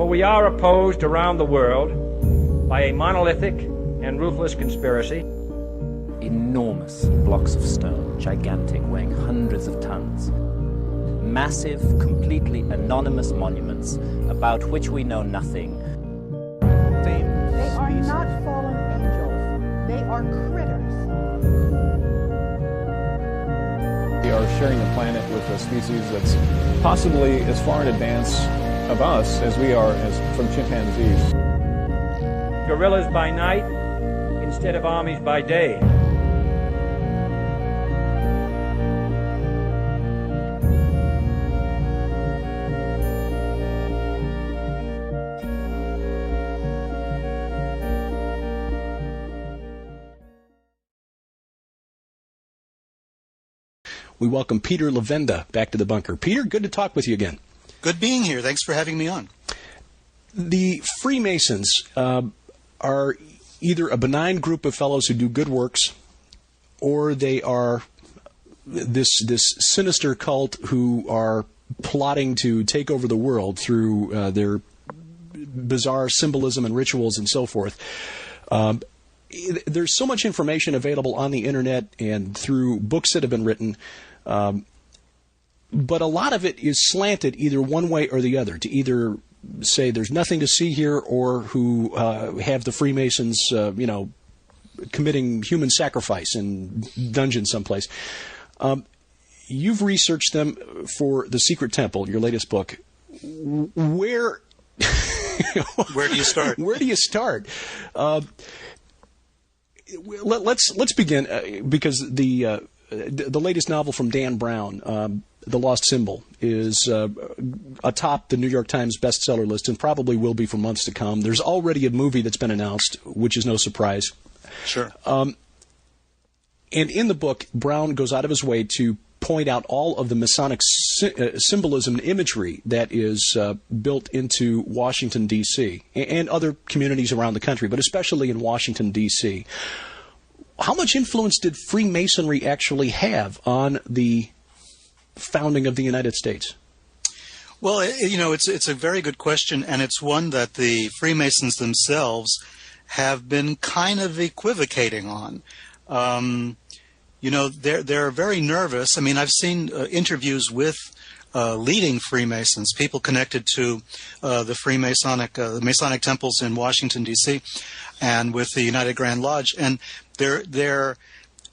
For we are opposed around the world by a monolithic and ruthless conspiracy. Enormous blocks of stone, gigantic, weighing hundreds of tons. Massive, completely anonymous monuments about which we know nothing. They are not fallen angels. They are critters. We are sharing the planet with a species that's possibly as far in advance of us as we are from chimpanzees. Guerrillas by night instead of armies by day. We welcome Peter Levenda back to the bunker. Peter, good to talk with you again. Good being here. Thanks for having me on. The Freemasons are either a benign group of fellows who do good works, or they are this sinister cult who are plotting to take over the world through their bizarre symbolism and rituals and so forth. There's so much information available on the internet and through books that have been written, but a lot of it is slanted either one way or the other, to either say there's nothing to see here, or who have the Freemasons, committing human sacrifice in dungeons someplace. You've researched them for The Secret Temple, your latest book. Where do you start? Where do you start? Let's begin because the latest novel from Dan Brown, The Lost Symbol, is atop the New York Times bestseller list and probably will be for months to come. There's already a movie that's been announced, which is no surprise. Sure. And in the book, Brown goes out of his way to point out all of the Masonic symbolism and imagery that is built into Washington, D.C., and other communities around the country, but especially in Washington, D.C. How much influence did Freemasonry actually have on the founding of the United States? Well, it's a very good question, and it's one that the Freemasons themselves have been kind of equivocating on. They're very nervous. I mean, I've seen interviews with leading Freemasons, people connected to the Masonic temples in Washington, D.C., and with the United Grand Lodge. And they're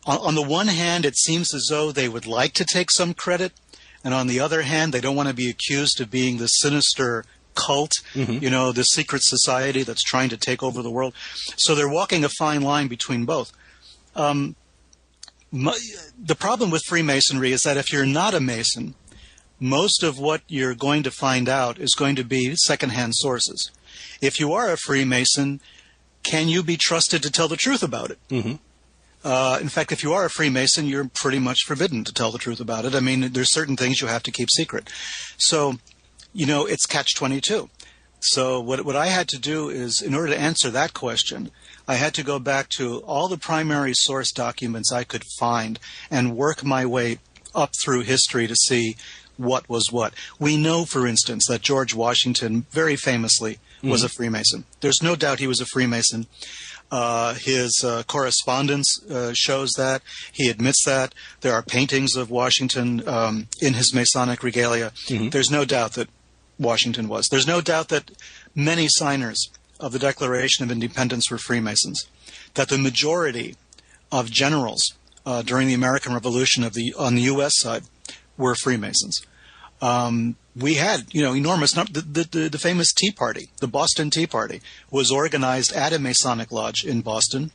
on the one hand, it seems as though they would like to take some credit, and on the other hand, they don't want to be accused of being the sinister cult, the secret society that's trying to take over the world. So they're walking a fine line between both. The problem with Freemasonry is that if you're not a Mason, most of what you're going to find out is going to be secondhand sources. If you are a Freemason, can you be trusted to tell the truth about it? Mm-hmm. In fact, if you are a Freemason, you're pretty much forbidden to tell the truth about it. I mean, there's certain things you have to keep secret. So, it's catch-22. So what I had to do is, in order to answer that question, I had to go back to all the primary source documents I could find and work my way up through history to see what was what. We know, for instance, that George Washington very famously was a Freemason. There's no doubt he was a Freemason. His correspondence shows that. He admits that. There are paintings of Washington in his Masonic regalia. Mm-hmm. There's no doubt that Washington was. There's no doubt that many signers of the Declaration of Independence were Freemasons, that the majority of generals during the American Revolution on the U.S. side were Freemasons. We had, enormous the famous Tea Party, the Boston Tea Party, was organized at a Masonic lodge in Boston,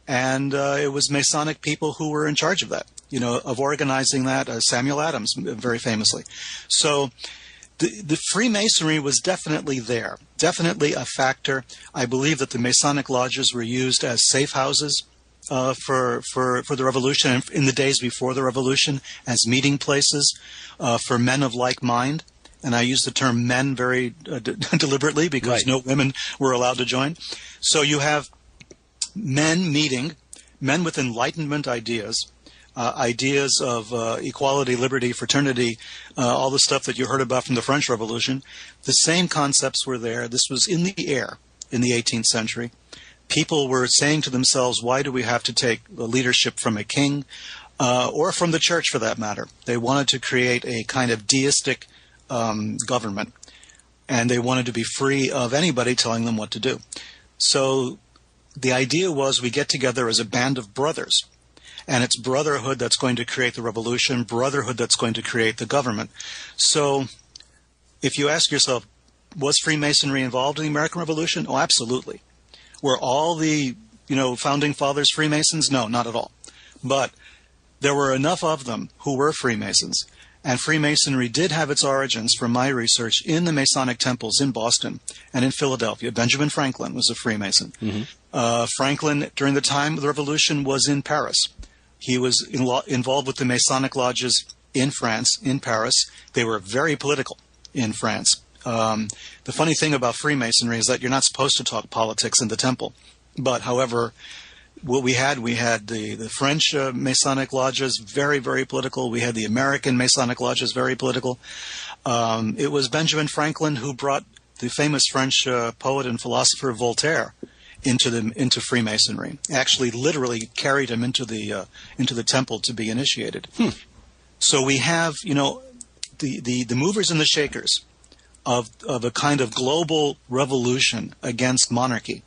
and it was Masonic people who were in charge of that, of organizing that. Samuel Adams, very famously. So the Freemasonry was definitely there, definitely a factor. I believe that the Masonic lodges were used as safe houses for the Revolution, and in the days before the Revolution, as meeting places for men of like mind. And I use the term men very deliberately because no women were allowed to join. So you have men meeting, men with Enlightenment ideas, ideas of equality, liberty, fraternity, all the stuff that you heard about from the French Revolution. The same concepts were there. This was in the air in the 18th century. People were saying to themselves, why do we have to take the leadership from a king or from the church for that matter? They wanted to create a kind of deistic government, and they wanted to be free of anybody telling them what to do. So the idea was we get together as a band of brothers, and it's brotherhood that's going to create the revolution, brotherhood that's going to create the government. So if you ask yourself, was Freemasonry involved in the American Revolution? Oh, absolutely. Were all the, founding fathers Freemasons? No, not at all. But there were enough of them who were Freemasons. And Freemasonry did have its origins, from my research, in the Masonic temples in Boston and in Philadelphia. Benjamin Franklin was a Freemason. Mm-hmm. Franklin, during the time of the Revolution, was in Paris. He was involved with the Masonic lodges in France, in Paris. They were very political in France. The funny thing about Freemasonry is that you're not supposed to talk politics in the temple. But, however, what we had the French Masonic lodges, very, very political. We had the American Masonic lodges, very political. It was Benjamin Franklin who brought the famous French poet and philosopher Voltaire into Freemasonry. Actually, literally carried him into the temple to be initiated. So we have, the movers and the shakers of a kind of global revolution against monarchy,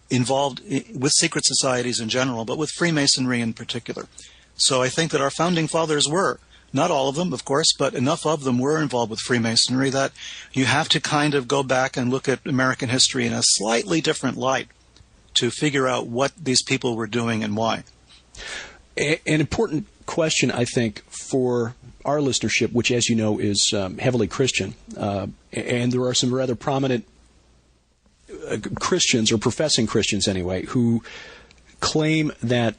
involved with secret societies in general, but with Freemasonry in particular. So I think that our founding fathers were, not all of them, of course, but enough of them were involved with Freemasonry that you have to kind of go back and look at American history in a slightly different light to figure out what these people were doing and why. An important question, I think, for our listenership, which, as you know, is heavily Christian, and there are some rather prominent Christians, or professing Christians anyway, who claim that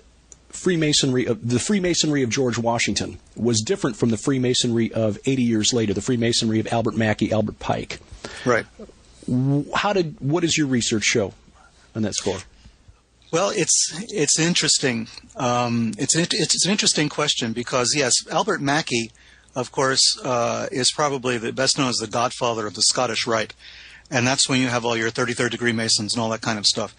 the Freemasonry of George Washington was different from the Freemasonry of 80 years later, the Freemasonry of Albert Mackey, Albert Pike. Right. What does your research show on that score? Well, it's interesting. It's an interesting question because, yes, Albert Mackey, of course, is probably the best known as the godfather of the Scottish Rite. And that's when you have all your 33rd degree Masons and all that kind of stuff.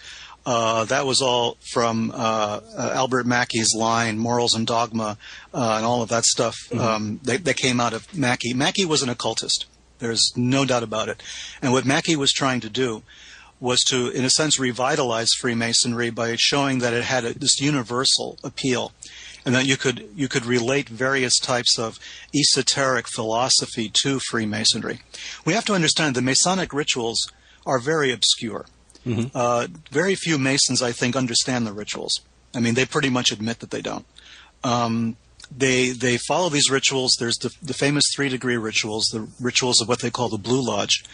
That was all from Albert Mackey's line, Morals and Dogma, and all of that stuff. Mm-hmm. That came out of Mackey. Mackey was an occultist. There's no doubt about it. And what Mackey was trying to do was to, in a sense, revitalize Freemasonry by showing that it had this universal appeal, and that you could relate various types of esoteric philosophy to Freemasonry. We have to understand the Masonic rituals are very obscure. Mm-hmm. Very few Masons, I think, understand the rituals. I mean, they pretty much admit that they don't. They follow these rituals. There's the famous 3-degree rituals, the rituals of what they call the Blue Lodge.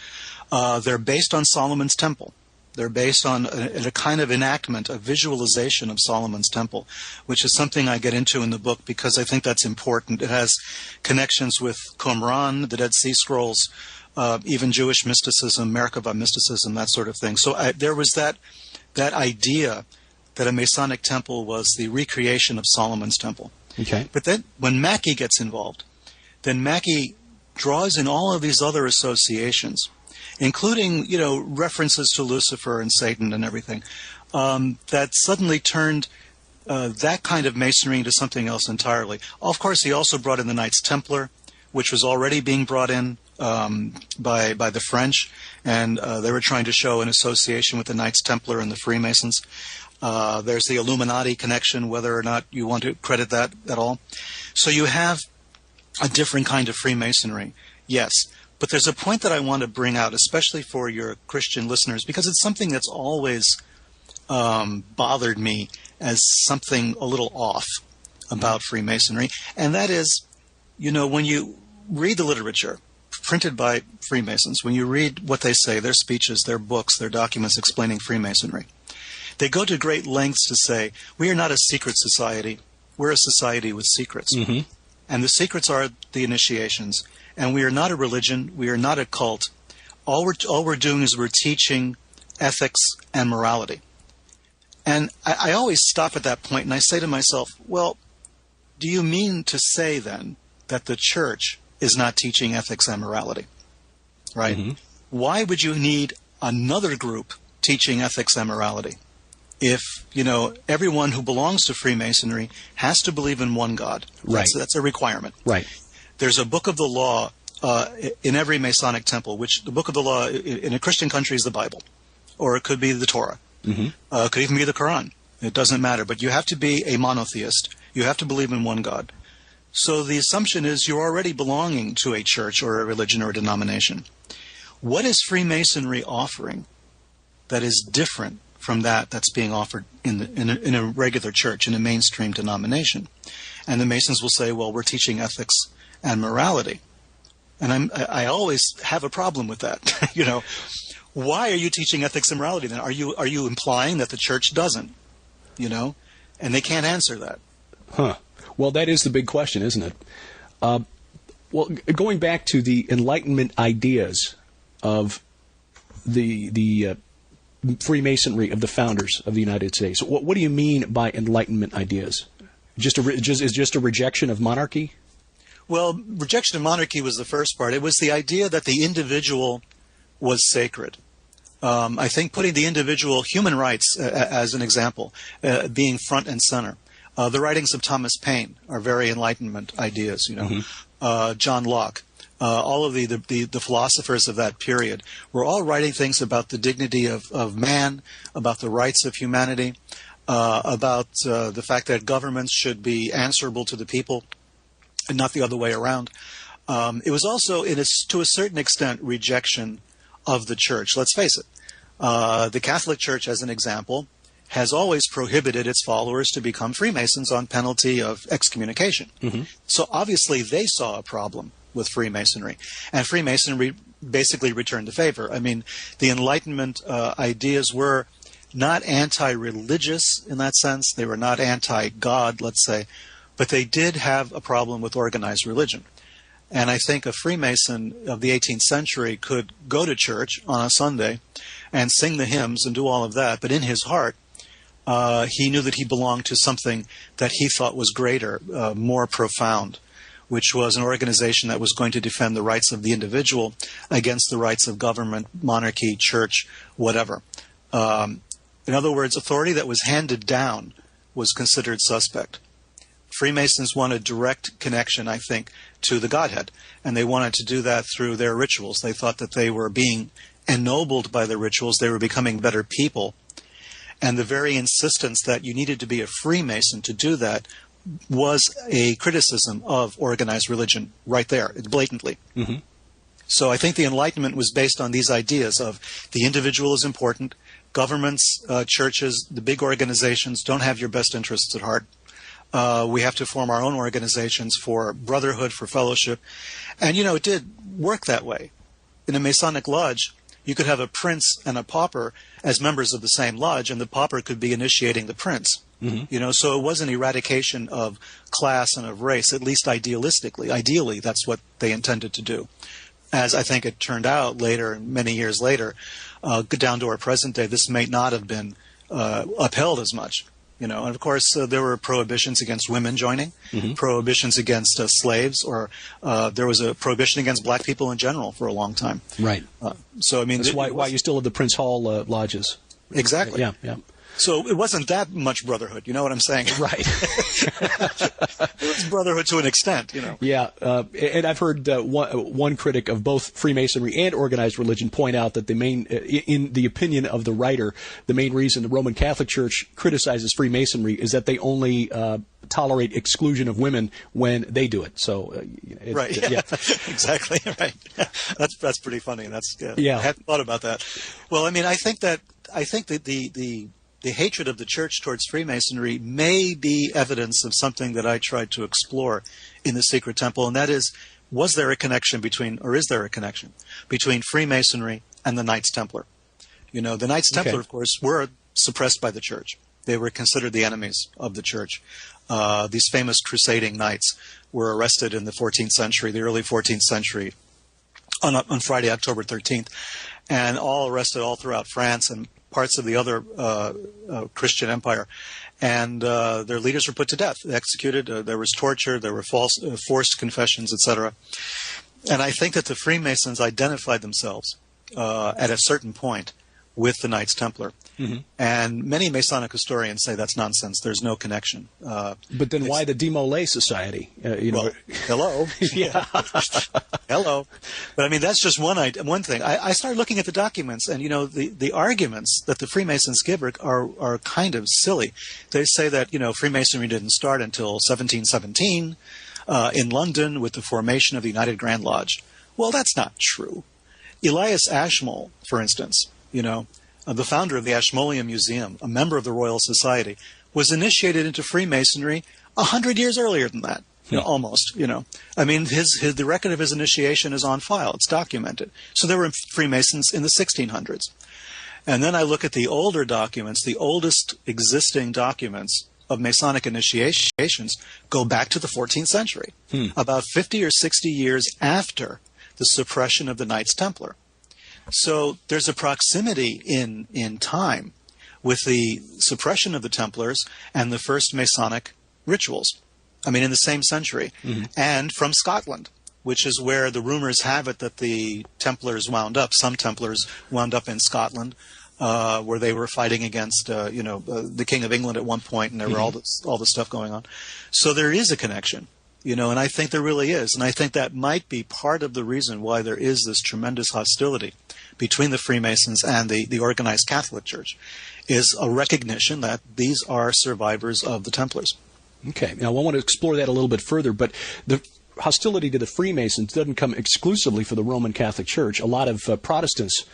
They're based on Solomon's Temple. They're based on a kind of enactment, a visualization of Solomon's Temple, which is something I get into in the book because I think that's important. It has connections with Qumran, the Dead Sea Scrolls, even Jewish mysticism, Merkava mysticism, that sort of thing. So there was that idea that a Masonic temple was the recreation of Solomon's Temple. Okay. But then when Mackey gets involved, then Mackey draws in all of these other associations, including, references to Lucifer and Satan and everything, that suddenly turned that kind of Masonry into something else entirely. Of course, he also brought in the Knights Templar, which was already being brought in by the French, and they were trying to show an association with the Knights Templar and the Freemasons. There's the Illuminati connection, whether or not you want to credit that at all. So you have a different kind of Freemasonry, yes. But there's a point that I want to bring out, especially for your Christian listeners, because it's something that's always bothered me as something a little off about Freemasonry. And that is, when you read the literature printed by Freemasons, when you read what they say, their speeches, their books, their documents explaining Freemasonry, they go to great lengths to say, we are not a secret society. We're a society with secrets. Mm-hmm. And the secrets are the initiations. And we are not a religion. We are not a cult. All we're doing is we're teaching ethics and morality. And I always stop at that point and I say to myself, well, do you mean to say then that the church is not teaching ethics and morality? Right? Mm-hmm. Why would you need another group teaching ethics and morality if, everyone who belongs to Freemasonry has to believe in one God? Right. That's a requirement. Right. There's a book of the law in every Masonic temple, which the book of the law in a Christian country is the Bible, or it could be the Torah. Mm-hmm. It could even be the Quran. It doesn't matter. But you have to be a monotheist. You have to believe in one God. So the assumption is you're already belonging to a church or a religion or a denomination. What is Freemasonry offering that is different from that's being offered in a regular church, in a mainstream denomination? And the Masons will say, well, we're teaching ethics and morality. And I always have a problem with that. Why are you teaching ethics and morality then? Are you implying that the church doesn't? And they can't answer that. Huh. Well, that is the big question, isn't it? Well, going back to the Enlightenment ideas of the Freemasonry of the founders of the United States, what do you mean by Enlightenment ideas? Just a rejection of monarchy? Well, rejection of monarchy was the first part. It was the idea that the individual was sacred. I think putting the individual human rights as an example, being front and center. The writings of Thomas Paine are very Enlightenment ideas, Mm-hmm. John Locke. All of the philosophers of that period were all writing things about the dignity of man, about the rights of humanity, about the fact that governments should be answerable to the people and not the other way around. It was also, to a certain extent, rejection of the church. Let's face it. The Catholic Church, as an example, has always prohibited its followers to become Freemasons on penalty of excommunication. Mm-hmm. So obviously they saw a problem with Freemasonry, and Freemasonry basically returned the favor. I mean, the Enlightenment ideas were not anti-religious in that sense. They were not anti-God, let's say, but they did have a problem with organized religion. And I think a Freemason of the 18th century could go to church on a Sunday and sing the hymns and do all of that, but in his heart, he knew that he belonged to something that he thought was greater, more profound, which was an organization that was going to defend the rights of the individual against the rights of government, monarchy, church, whatever. In other words, authority that was handed down was considered suspect. Freemasons wanted direct connection, I think, to the Godhead, and they wanted to do that through their rituals. They thought that they were being ennobled by the rituals. They were becoming better people. And the very insistence that you needed to be a Freemason to do that was a criticism of organized religion right there, blatantly. Mm-hmm. So I think the Enlightenment was based on these ideas of the individual is important, governments, churches, the big organizations don't have your best interests at heart. We have to form our own organizations for brotherhood, for fellowship. And, it did work that way. In a Masonic lodge, you could have a prince and a pauper as members of the same lodge, and the pauper could be initiating the prince. Mm-hmm. So it was an eradication of class and of race, at least idealistically. Ideally, that's what they intended to do. As I think it turned out later, many years later, down to our present day, this may not have been upheld as much. And of course, there were prohibitions against women joining, mm-hmm. prohibitions against slaves, or there was a prohibition against black people in general for a long time. Right. So, I mean, that's why you still have the Prince Hall lodges. Exactly. Yeah. So it wasn't that much brotherhood, you know what I'm saying? Right. It was brotherhood to an extent, Yeah, and I've heard one critic of both Freemasonry and organized religion point out that in the opinion of the writer, the main reason the Roman Catholic Church criticizes Freemasonry is that they only tolerate exclusion of women when they do it. So, right. Yeah. Exactly. Right. That's pretty funny. I hadn't thought about that. Well, I mean, I think that the hatred of the church towards Freemasonry may be evidence of something that I tried to explore in The Secret Temple, and that is, is there a connection between Freemasonry and the Knights Templar? The Knights Templar, of course, were suppressed by the church. They were considered the enemies of the church. These famous crusading knights were arrested in the 14th century, the early 14th century, on Friday, October 13th, and all arrested all throughout France, and parts of the other Christian empire. And their leaders were put to death, executed. There was torture. There were forced confessions, etc. And I think that the Freemasons identified themselves at a certain point with the Knights Templar. Mm-hmm. And many Masonic historians say that's nonsense. There's no connection. But then why the Demolay Society? Well, hello. Yeah. Hello. But I mean, that's just one thing. I started looking at the documents, and the arguments that the Freemasons give are kind of silly. They say that Freemasonry didn't start until 1717 in London with the formation of the United Grand Lodge. Well, that's not true. Elias Ashmole, for instance, the founder of the Ashmolean Museum, a member of the Royal Society, was initiated into Freemasonry 100 years earlier than that. Almost. I mean, the record of his initiation is on file. It's documented. So there were Freemasons in the 1600s. And then I look at the older documents. The oldest existing documents of Masonic initiations go back to the 14th century, about 50 or 60 years after the suppression of the Knights Templar. So there's a proximity in time with the suppression of the Templars and the first Masonic rituals. I mean, in the same century. Mm-hmm. And from Scotland, which is where the rumors have it that the Templars wound up. Some Templars wound up in Scotland, where they were fighting against, the King of England at one point, and there were all the stuff going on. So there is a connection. And I think there really is. And I think that might be part of the reason why there is this tremendous hostility between the Freemasons and the organized Catholic Church, is a recognition that these are survivors of the Templars. Okay. Now, I want to explore that a little bit further, but the hostility to the Freemasons doesn't come exclusively for the Roman Catholic Church. A lot of Protestants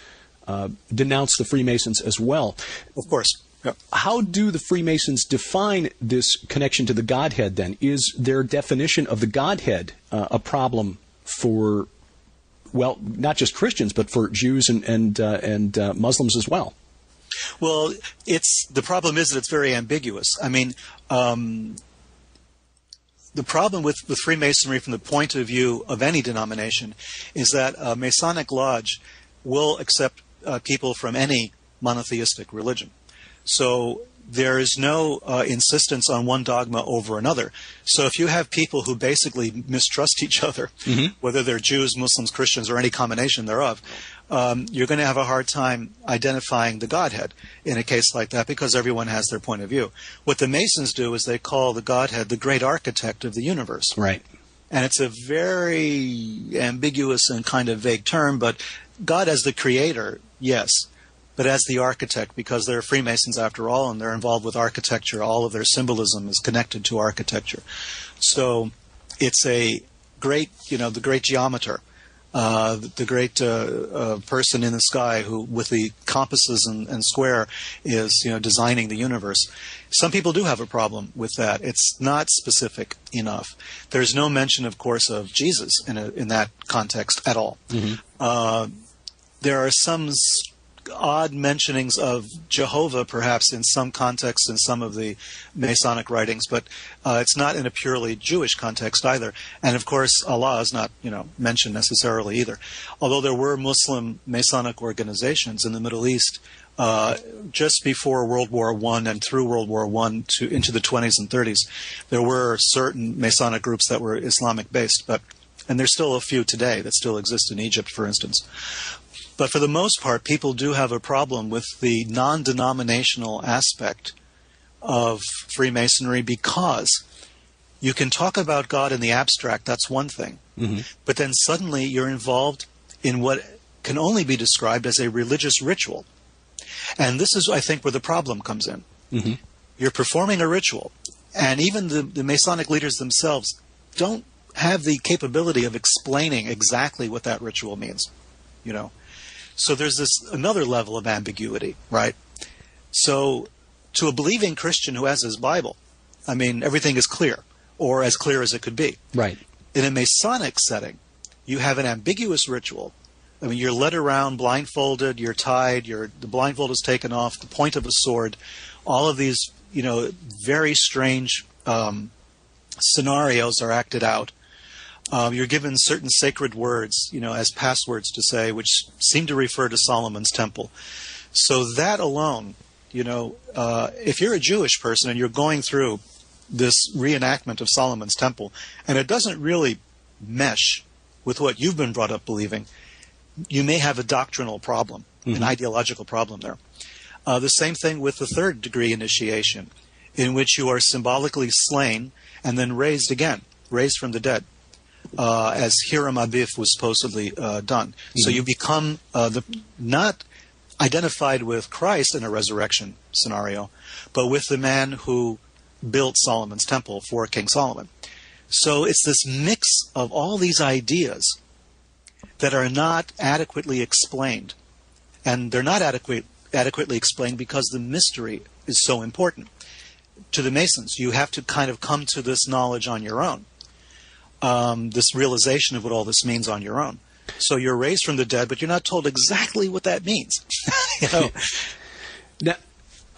denounce the Freemasons as well. Of course. Yep. How do the Freemasons define this connection to the Godhead, then? Is their definition of the Godhead a problem for, well, not just Christians, but for Jews and Muslims as well? Well, the problem is that it's very ambiguous. I mean, the problem with Freemasonry from the point of view of any denomination is that a Masonic lodge will accept people from any monotheistic religion. So there is no insistence on one dogma over another. So if you have people who basically mistrust each other, whether they're Jews, Muslims, Christians, or any combination thereof, you're going to have a hard time identifying the Godhead in a case like that, because everyone has their point of view. What the Masons do is they call the Godhead the great architect of the universe. Right. And it's a very ambiguous and kind of vague term, but God as the creator, yes, but as the architect, because they're Freemasons after all, and they're involved with architecture. All of their symbolism is connected to architecture. So it's a great, the great geometer, the great person in the sky who, with the compasses and square, is designing the universe. Some people do have a problem with that. It's not specific enough. There's no mention, of course, of Jesus in that context at all. There are some odd mentionings of Jehovah, perhaps, in some contexts in some of the Masonic writings, but it's not in a purely Jewish context either. And of course, Allah is not, mentioned necessarily either. Although there were Muslim Masonic organizations in the Middle East just before World War I and through World War I into the 20s and 30s, there were certain Masonic groups that were Islamic-based, and there's still a few today that still exist in Egypt, for instance. But for the most part, people do have a problem with the non-denominational aspect of Freemasonry, because you can talk about God in the abstract, that's one thing. But then suddenly you're involved in what can only be described as a religious ritual. And this is, I think, where the problem comes in. You're performing a ritual, and even the Masonic leaders themselves don't have the capability of explaining exactly what that ritual means, So there's another level of ambiguity, right? So to a believing Christian who has his Bible, I mean, everything is clear, or as clear as it could be. Right. In a Masonic setting, you have an ambiguous ritual. I mean, you're led around blindfolded, you're tied, the blindfold is taken off, the point of a sword, all of these, very strange scenarios are acted out. You're given certain sacred words, as passwords to say, which seem to refer to Solomon's temple. So that alone, if you're a Jewish person and you're going through this reenactment of Solomon's temple, and it doesn't really mesh with what you've been brought up believing, you may have a doctrinal problem, an ideological problem there. The same thing with the third degree initiation, in which you are symbolically slain and then raised again, raised from the dead, as Hiram Abiff was supposedly done. So you become not identified with Christ in a resurrection scenario, but with the man who built Solomon's temple for King Solomon. So it's this mix of all these ideas that are not adequately explained. And they're not adequately explained because the mystery is so important. To the Masons, you have to kind of come to this knowledge on your own, this realization of what all this means on your own. So you're raised from the dead, but you're not told exactly what that means. Now,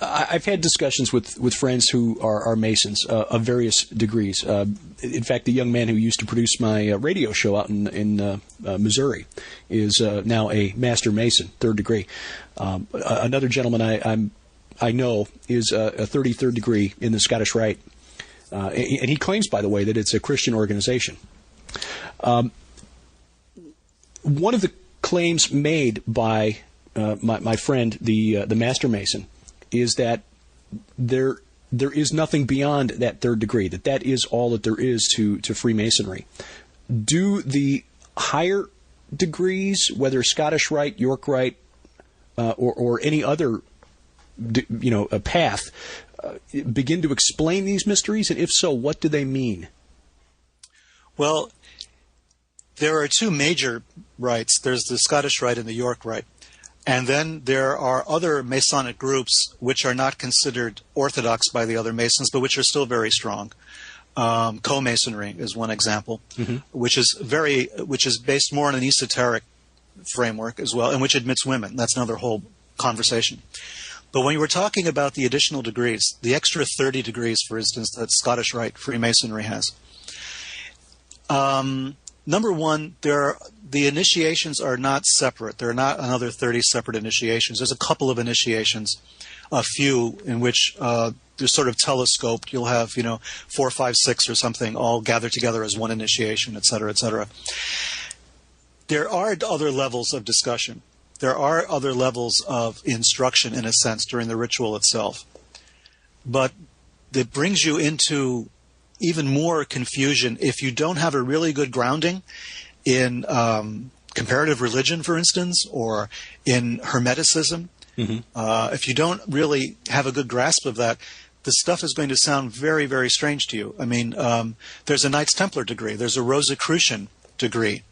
I've had discussions with friends who are Masons of various degrees. In fact, the young man who used to produce my radio show out in Missouri is now a Master Mason, third degree. Another gentleman I know is a 33rd degree in the Scottish Rite. And he claims, by the way, that it's a Christian organization. One of the claims made by my friend, the Master Mason, is that there is nothing beyond that third degree, that is all that there is to Freemasonry. Do the higher degrees, whether Scottish Rite, York Rite, or any other a path, begin to explain these mysteries? And if so, what do they mean? Well, there are two major rites. There's the Scottish Rite and the York Rite. And then there are other Masonic groups which are not considered orthodox by the other Masons, but which are still very strong. Co-Masonry is one example, which is based more on an esoteric framework as well, and which admits women. That's another whole conversation. But when you were talking about the additional degrees, the extra 30 degrees, for instance, that Scottish Rite Freemasonry has, number one, the initiations are not separate. There are not another 30 separate initiations. There's a couple of initiations, a few in which they're sort of telescoped. You'll have, 4, 5, 6 or something all gathered together as one initiation, et cetera, et cetera. There are other levels of discussion. There are other levels of instruction, in a sense, during the ritual itself. But it brings you into even more confusion if you don't have a really good grounding in comparative religion, for instance, or in Hermeticism. If you don't really have a good grasp of that, the stuff is going to sound very, very strange to you. I mean, there's a Knights Templar degree. There's a Rosicrucian degree.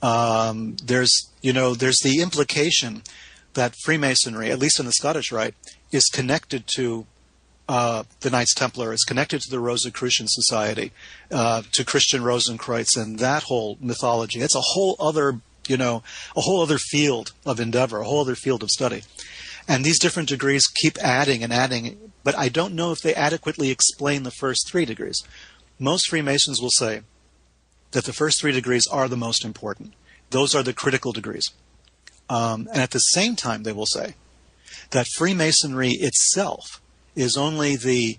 There's the implication that Freemasonry, at least in the Scottish Rite, is connected to the Knights Templar, is connected to the Rosicrucian Society, to Christian Rosenkreutz and that whole mythology. It's a whole other, a whole other field of endeavor, a whole other field of study. And these different degrees keep adding and adding, but I don't know if they adequately explain the first 3 degrees. Most Freemasons will say that the first 3 degrees are the most important. Those are the critical degrees. And at the same time, they will say that Freemasonry itself is only the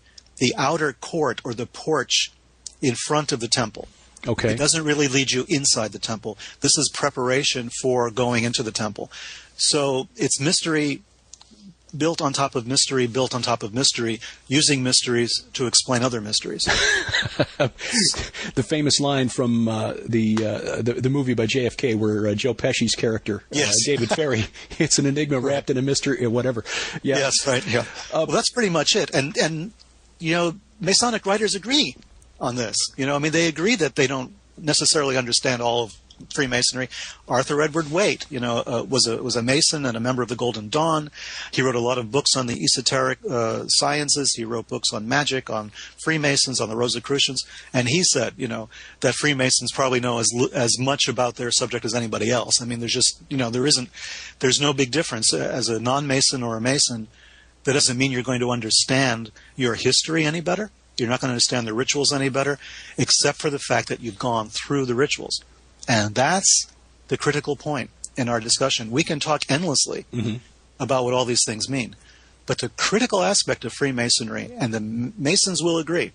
outer court or the porch in front of the temple. Okay. It doesn't really lead you inside the temple. This is preparation for going into the temple. So it's mystery built on top of mystery, built on top of mystery, using mysteries to explain other mysteries. The famous line from the movie by JFK where Joe Pesci's character, David Ferry, it's an enigma wrapped in a mystery, whatever. Yeah. Yes, right. Yeah. Well, that's pretty much it. And Masonic writers agree on this. They agree that they don't necessarily understand all of Freemasonry. Arthur Edward Waite, was a Mason and a member of the Golden Dawn. He wrote a lot of books on the esoteric sciences. He wrote books on magic, on Freemasons, on the Rosicrucians, and he said, that Freemasons probably know as much about their subject as anybody else. I mean, there's just, there's no big difference as a non-Mason or a Mason. That doesn't mean you're going to understand your history any better. You're not going to understand the rituals any better, except for the fact that you've gone through the rituals. And that's the critical point in our discussion. We can talk endlessly about what all these things mean. But the critical aspect of Freemasonry, and the Masons will agree,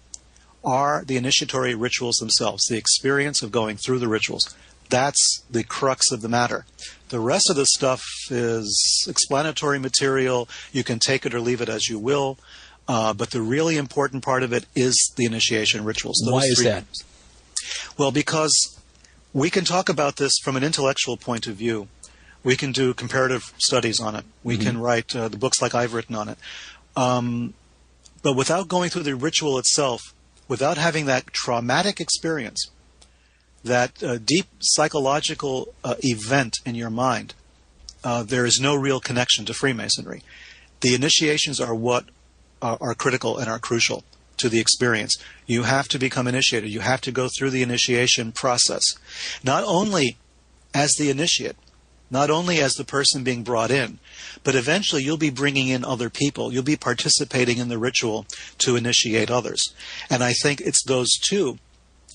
are the initiatory rituals themselves, the experience of going through the rituals. That's the crux of the matter. The rest of the stuff is explanatory material. You can take it or leave it as you will. But the really important part of it is the initiation rituals. Why is that? Well, because we can talk about this from an intellectual point of view. We can do comparative studies on it. We can write the books like I've written on it. But without going through the ritual itself, without having that traumatic experience, that deep psychological event in your mind, there is no real connection to Freemasonry. The initiations are what are critical and are crucial to the experience. You have to become initiated. You have to go through the initiation process, not only as the initiate, not only as the person being brought in, but eventually you'll be bringing in other people. You'll be participating in the ritual to initiate others. And I think it's those two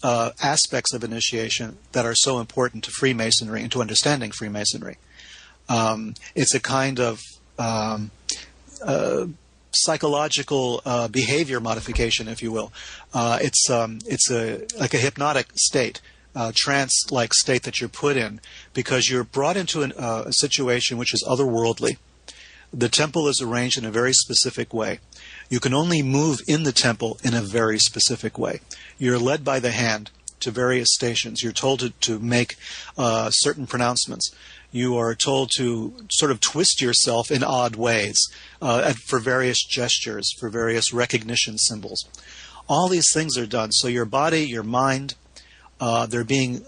aspects of initiation that are so important to Freemasonry and to understanding Freemasonry. It's a kind of psychological behavior modification, if you will. It's like a hypnotic state, trance-like state that you're put in because you're brought into a situation which is otherworldly. The temple is arranged in a very specific way. You can only move in the temple in a very specific way. You're led by the hand to various stations. You're told to make certain pronouncements. You are told to sort of twist yourself in odd ways for various gestures, for various recognition symbols. All these things are done. So your body, your mind, they're being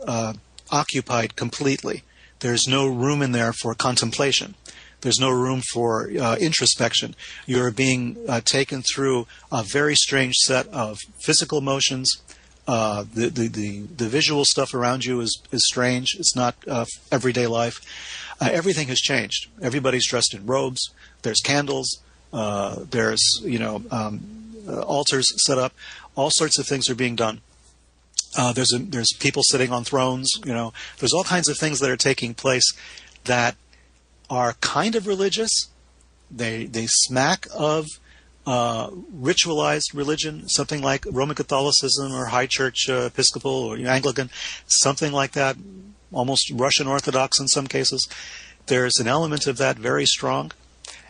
occupied completely. There's no room in there for contemplation. There's no room for introspection. You're being taken through a very strange set of physical motions. The visual stuff around you is strange. It's not everyday life. Everything has changed. Everybody's dressed in robes. There's candles. There's altars set up. All sorts of things are being done. There's people sitting on thrones. There's all kinds of things that are taking place that are kind of religious. They smack of ritualized religion, something like Roman Catholicism or High Church Episcopal or Anglican, something like that, almost Russian Orthodox in some cases. There's an element of that very strong,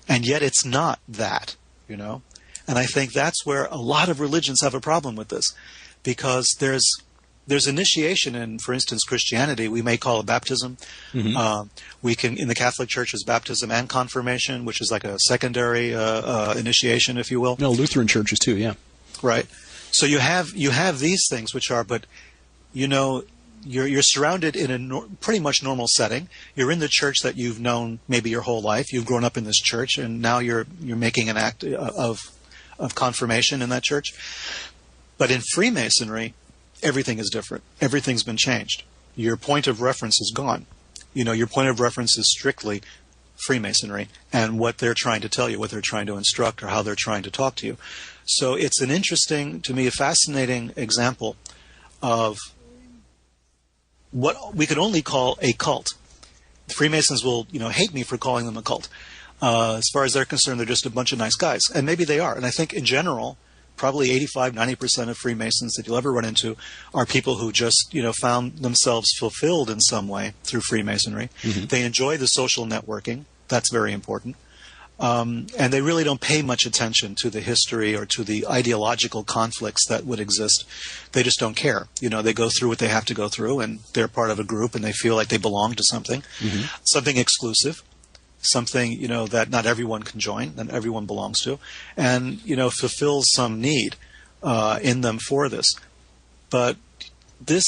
and yet it's not that, And I think that's where a lot of religions have a problem with this, because there's initiation in, for instance, Christianity. We may call it baptism. We can, in the Catholic Church, is baptism and confirmation, which is like a secondary initiation, if you will. No, Lutheran churches too, yeah. Right. So you have these things, which are, but you're surrounded in a pretty much normal setting. You're in the church that you've known maybe your whole life. You've grown up in this church, and now you're making an act of confirmation in that church. But in Freemasonry, everything is different. Everything's been changed. Your point of reference is gone. Your point of reference is strictly Freemasonry and what they're trying to tell you, what they're trying to instruct, or how they're trying to talk to you. So it's an interesting, to me, a fascinating example of what we could only call a cult. The Freemasons will, hate me for calling them a cult. As far as they're concerned, they're just a bunch of nice guys. And maybe they are. And I think in general, probably 85-90% of Freemasons that you'll ever run into are people who just, found themselves fulfilled in some way through Freemasonry. They enjoy the social networking. That's very important. And they really don't pay much attention to the history or to the ideological conflicts that would exist. They just don't care. They go through what they have to go through, and they're part of a group, and they feel like they belong to something, something exclusive. Something, that not everyone can join, that everyone belongs to, and, fulfills some need in them for this. But this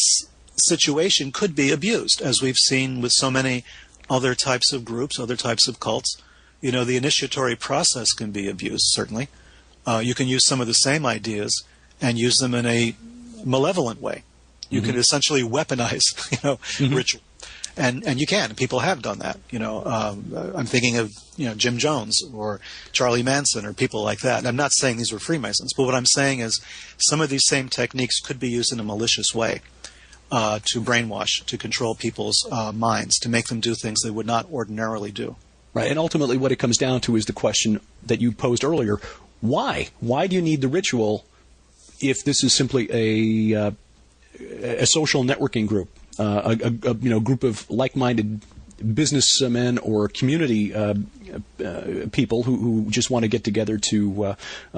situation could be abused, as we've seen with so many other types of groups, other types of cults. The initiatory process can be abused, certainly. You can use some of the same ideas and use them in a malevolent way. You can essentially weaponize, ritual. And you can. People have done that. I'm thinking of Jim Jones or Charlie Manson or people like that. I'm not saying these were Freemasons, but what I'm saying is some of these same techniques could be used in a malicious way to brainwash, to control people's minds, to make them do things they would not ordinarily do. Right, and ultimately what it comes down to is the question that you posed earlier: why? Why do you need the ritual if this is simply a social networking group, a group of like-minded businessmen or community people who just want to get together to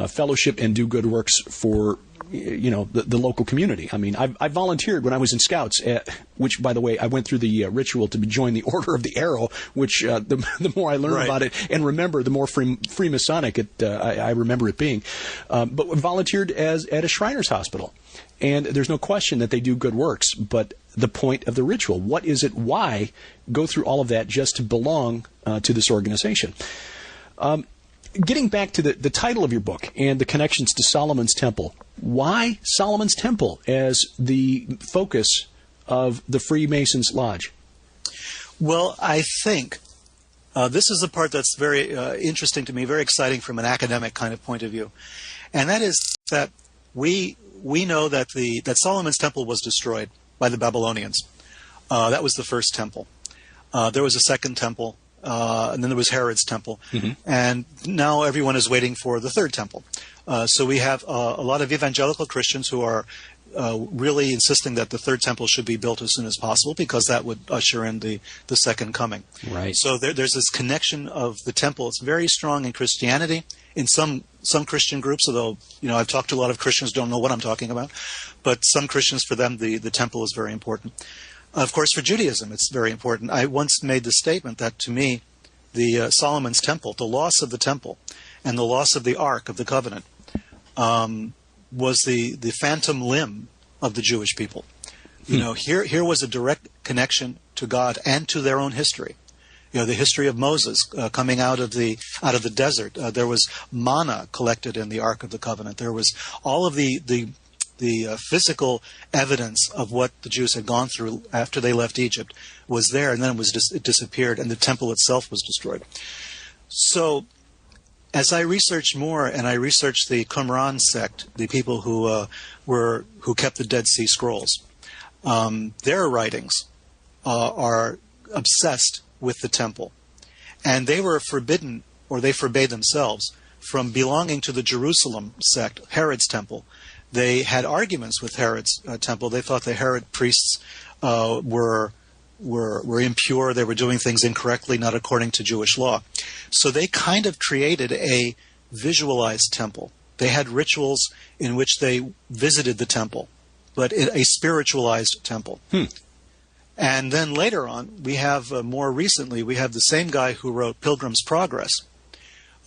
fellowship and do good works for the local community? I mean, I volunteered when I was in Scouts, which, by the way, I went through the ritual to join the Order of the Arrow, which the more I learn about it and remember, the more Freemasonic I remember it being. But volunteered at a Shriners Hospital. And there's no question that they do good works, but the point of the ritual, what is it? Why go through all of that just to belong to this organization? Getting back to the title of your book and the connections to Solomon's Temple, why Solomon's Temple as the focus of the Freemasons' Lodge? Well, I think this is the part that's very interesting to me, very exciting from an academic kind of point of view. And that is that we know that that Solomon's Temple was destroyed by the Babylonians. That was the first temple. There was a second temple, and then there was Herod's temple. Mm-hmm. And now everyone is waiting for the third temple. So we have a lot of evangelical Christians who are really insisting that the third temple should be built as soon as possible, because that would usher in the second coming. Right. So there's this connection of the temple. It's very strong in Christianity, in some Christian groups, although I've talked to a lot of Christians who don't know what I'm talking about. But some Christians, for them, the temple is very important. Of course, for Judaism, it's very important. I once made the statement that, to me, the Solomon's Temple, the loss of the temple, and the loss of the Ark of the Covenant, was the phantom limb of the Jewish people. Here was a direct connection to God and to their own history. The history of Moses coming out of the desert. There was manna collected in the Ark of the Covenant. There was all of the physical evidence of what the Jews had gone through after they left Egypt was there, and then it disappeared, and the temple itself was destroyed. So, as I researched more, and I researched the Qumran sect, the people who kept the Dead Sea Scrolls, their writings are obsessed with the temple, and they were forbidden, or they forbade themselves from belonging to the Jerusalem sect, Herod's temple. They had arguments with Herod's temple. They thought the Herod priests were impure. They were doing things incorrectly, not according to Jewish law. So they kind of created a visualized temple. They had rituals in which they visited the temple, but a spiritualized temple. And then later on, we have, more recently, we have the same guy who wrote Pilgrim's Progress,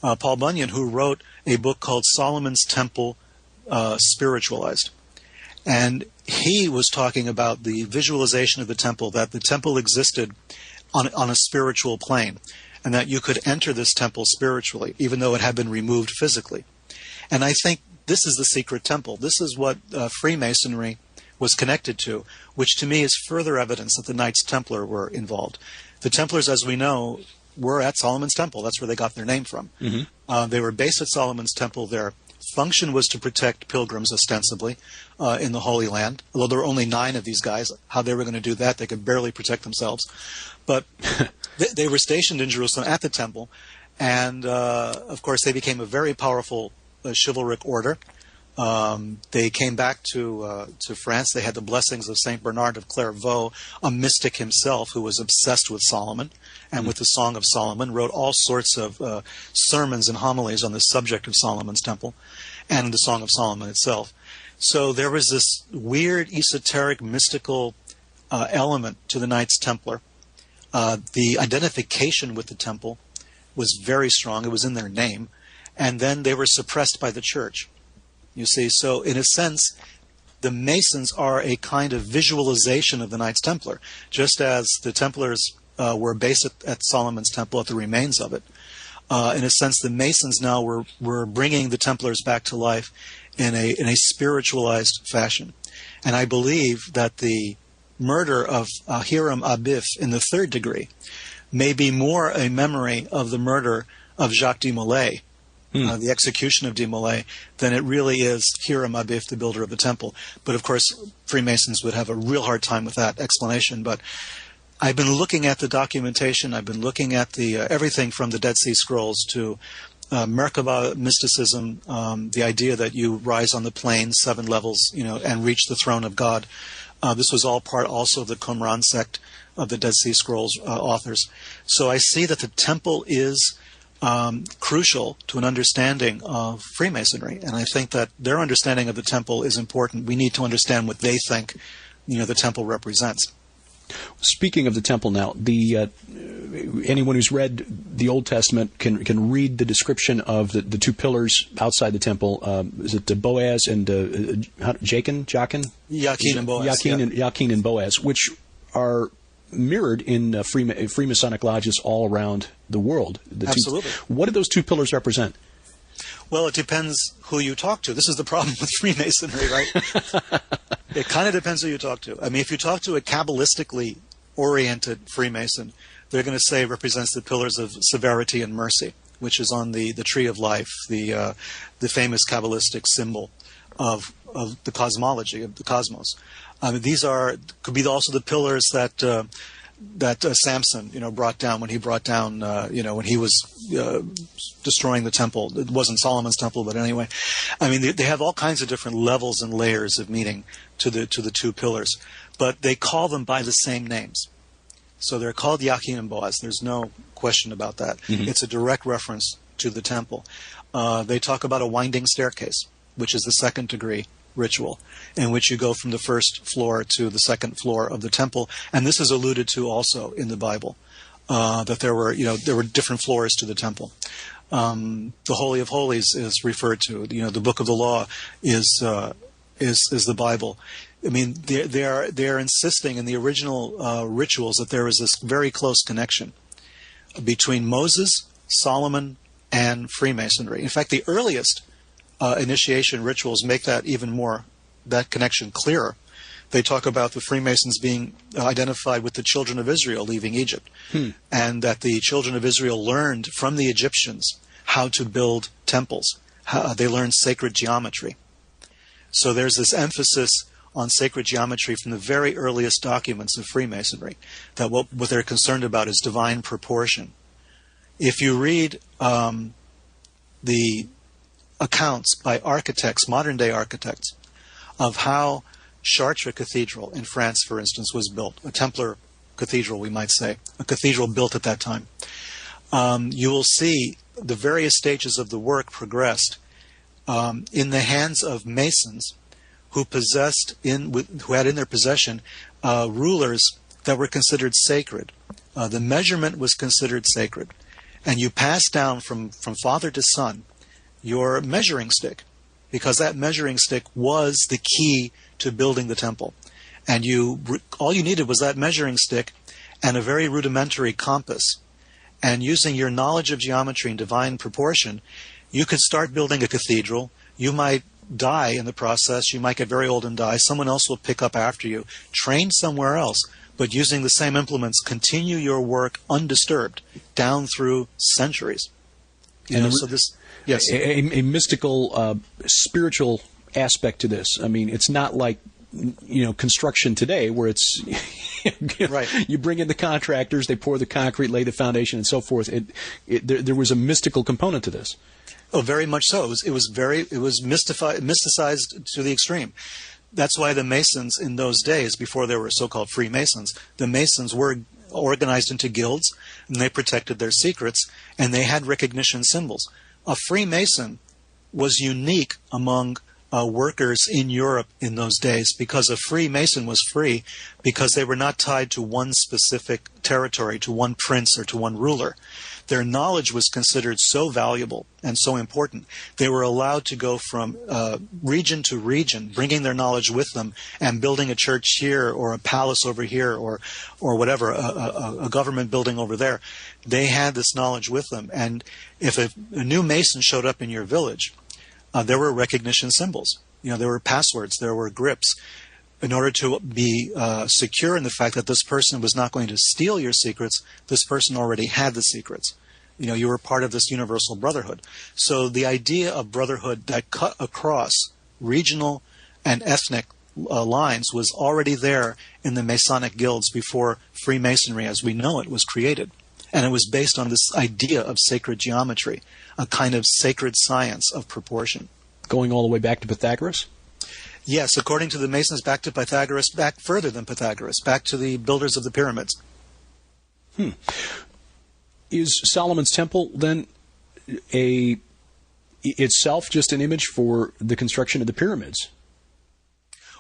Paul Bunyan, who wrote a book called Solomon's Temple Spiritualized. And he was talking about the visualization of the temple, that the temple existed on a spiritual plane, and that you could enter this temple spiritually, even though it had been removed physically. And I think this is the secret temple. This is what Freemasonry was connected to, which to me is further evidence that the Knights Templar were involved. The Templars, as we know, were at Solomon's Temple. That's where they got their name from. Mm-hmm. They were based at Solomon's Temple. Their function was to protect pilgrims, ostensibly, in the Holy Land. Although there were only 9 of these guys, how they were going to do that, they could barely protect themselves. But they were stationed in Jerusalem at the temple, and of course they became a very powerful chivalric order. They came back to France. They had the blessings of Saint Bernard of Clairvaux, a mystic himself who was obsessed with Solomon and with the Song of Solomon, wrote all sorts of sermons and homilies on the subject of Solomon's Temple and the Song of Solomon itself. So there was this weird, esoteric, mystical element to the Knights Templar. The identification with the temple was very strong. It was in their name. And then they were suppressed by the church. You see, so in a sense, the Masons are a kind of visualization of the Knights Templar, just as the Templars were based at Solomon's Temple, at the remains of it. In a sense, the Masons now were bringing the Templars back to life in a spiritualized fashion. And I believe that the murder of Hiram Abif in the 3rd degree may be more a memory of the murder of Jacques de Molay, the execution of de Molay, than it really is Hiram Abif, the builder of the temple. But of course, Freemasons would have a real hard time with that explanation. But I've been looking at the documentation. I've been looking at the everything from the Dead Sea Scrolls to Merkaba mysticism, the idea that you rise on the plane 7 levels, and reach the throne of God. This was all part also of the Qumran sect of the Dead Sea Scrolls authors. So I see that the temple is crucial to an understanding of Freemasonry, and I think that their understanding of the temple is important. We need to understand what they think, the temple represents. Speaking of the temple now, anyone who's read the Old Testament can read the description of the 2 pillars outside the temple. Is it Boaz and Jachin? Jachin and Boaz. Jachin and Boaz, which are mirrored in Freemasonic lodges all around the world. Absolutely. What do those 2 pillars represent? Well, it depends who you talk to. This is the problem with Freemasonry, right? It kind of depends who you talk to. I mean, if you talk to a Kabbalistically oriented Freemason, they're going to say it represents the pillars of severity and mercy, which is on the tree of life, the famous Kabbalistic symbol of the cosmology, of the cosmos. These could be also the pillars that Samson, brought down when he when he was destroying the temple. It wasn't Solomon's temple, but anyway. I mean, they have all kinds of different levels and layers of meaning to the 2 pillars, but they call them by the same names. So they're called Jachin and Boaz. There's no question about that. Mm-hmm. It's a direct reference to the temple. They talk about a winding staircase, which is the 2nd degree ritual, in which you go from the 1st floor to the 2nd floor of the temple. And this is alluded to also in the Bible, that there were different floors to the temple. The Holy of Holies is referred to. The Book of the Law is the Bible. I mean, they're insisting in the original rituals that there is this very close connection between Moses, Solomon, and Freemasonry. In fact, the earliest initiation rituals make that connection clearer. They talk about the Freemasons being identified with the children of Israel leaving Egypt, and that the children of Israel learned from the Egyptians how to build temples. They learned sacred geometry. So there's this emphasis on sacred geometry from the very earliest documents of Freemasonry, that what they're concerned about is divine proportion. If you read the accounts by architects, modern-day architects, of how Chartres Cathedral in France, for instance, was built, a Templar cathedral, we might say, a cathedral built at that time, you will see the various stages of the work progressed in the hands of masons who had in their possession rulers that were considered sacred. The measurement was considered sacred, and you passed down from father to son your measuring stick, because that measuring stick was the key to building the temple. And all you needed was that measuring stick and a very rudimentary compass. And using your knowledge of geometry and divine proportion, you could start building a cathedral. You might die in the process. You might get very old and die. Someone else will pick up after you. Train somewhere else, but using the same implements, continue your work undisturbed down through centuries. Yes. A mystical, spiritual aspect to this. I mean, it's not like construction today, where it's right. You bring in the contractors, they pour the concrete, lay the foundation, and so forth. There was a mystical component to this. Oh, very much so. It was mysticized to the extreme. That's why the Masons in those days, before there were so-called Freemasons, the Masons were organized into guilds, and they protected their secrets, and they had recognition symbols. A Freemason was unique among workers in Europe in those days, because a Freemason was free because they were not tied to one specific territory, to one prince or to one ruler. Their knowledge was considered so valuable and so important. They were allowed to go from region to region, bringing their knowledge with them and building a church here or a palace over here or whatever, a government building over there. They had this knowledge with them. And if a new Mason showed up in your village, there were recognition symbols. There were passwords, there were grips. In order to be secure in the fact that this person was not going to steal your secrets, this person already had the secrets. You were part of this universal brotherhood. So the idea of brotherhood that cut across regional and ethnic lines was already there in the Masonic guilds before Freemasonry as we know it was created. And it was based on this idea of sacred geometry, a kind of sacred science of proportion. Going all the way back to Pythagoras? Yes, according to the Masons, back to Pythagoras, back further than Pythagoras, back to the builders of the pyramids. Is Solomon's Temple then itself just an image for the construction of the pyramids?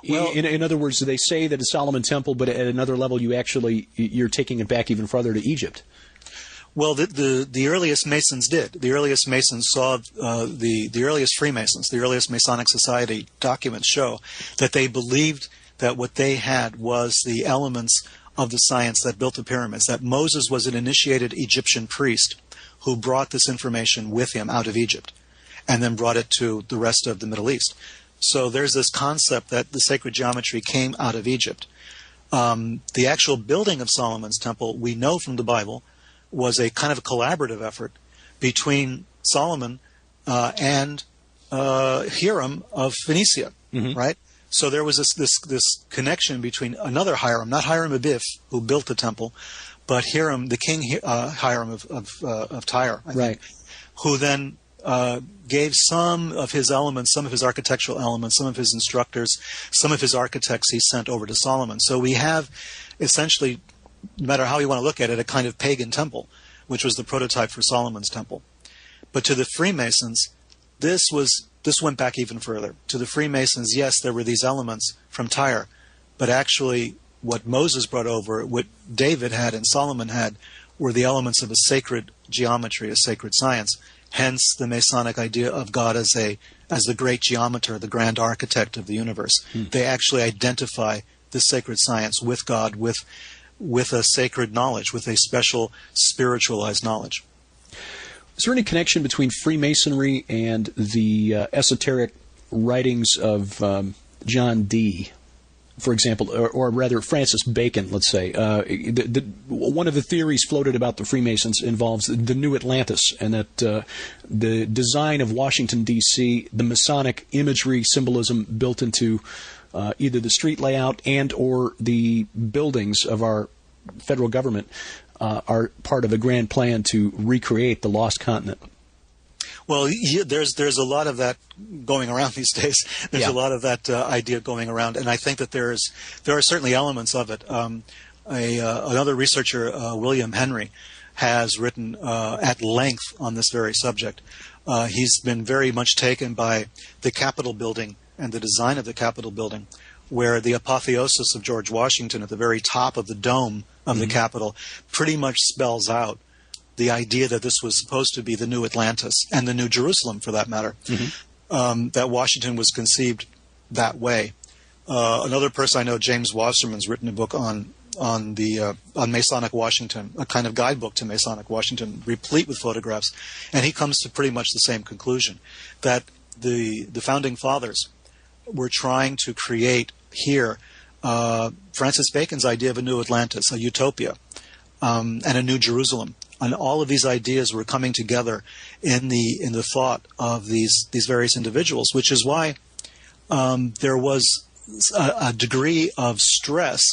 Well, in other words, they say that it's Solomon Temple, but at another level, you're taking it back even further to Egypt. Well, the earliest Masons did. The earliest Masons saw the earliest Freemasons, the earliest Masonic Society documents show that they believed that what they had was the elements of the science that built the pyramids, that Moses was an initiated Egyptian priest who brought this information with him out of Egypt and then brought it to the rest of the Middle East. So there's this concept that the sacred geometry came out of Egypt. The actual building of Solomon's Temple, we know from the Bible, was a kind of a collaborative effort between Solomon and Hiram of Phoenicia, right? So there was this connection between another Hiram, not Hiram Abiff, who built the temple, but Hiram, the king Hiram of Tyre, I think, who then gave some of his elements, some of his architectural elements, some of his instructors, some of his architects he sent over to Solomon. So we have essentially, no matter how you want to look at it, a kind of pagan temple, which was the prototype for Solomon's temple. But to the Freemasons, this went back even further. To the Freemasons, yes, there were these elements from Tyre, but actually what Moses brought over, what David had and Solomon had, were the elements of a sacred geometry, a sacred science. Hence the Masonic idea of God as the great geometer, the grand architect of the universe. They actually identify the sacred science with God, with a sacred knowledge, with a special spiritualized knowledge. Is there any connection between Freemasonry and the esoteric writings of John Dee, for example, or rather Francis Bacon, let's say? One of the theories floated about the Freemasons involves the new Atlantis, and that the design of Washington, D.C., the Masonic imagery, symbolism built into either the street layout and or the buildings of our federal government are part of a grand plan to recreate the lost continent. Well, there's a lot of that going around these days. There's a lot of that idea going around, and I think that there are certainly elements of it. Another researcher, William Henry, has written at length on this very subject. He's been very much taken by the Capitol building and the design of the Capitol building, where the apotheosis of George Washington at the very top of the dome of the Capitol pretty much spells out the idea that this was supposed to be the new Atlantis and the new Jerusalem, for that matter, that Washington was conceived that way. Another person I know, James Wasserman's written a book on Masonic Washington, a kind of guidebook to Masonic Washington, replete with photographs, and he comes to pretty much the same conclusion, that the founding fathers were trying to create here Francis Bacon's idea of a new Atlantis, a utopia, and a new Jerusalem. And all of these ideas were coming together in the thought of these various individuals, which is why there was a degree of stress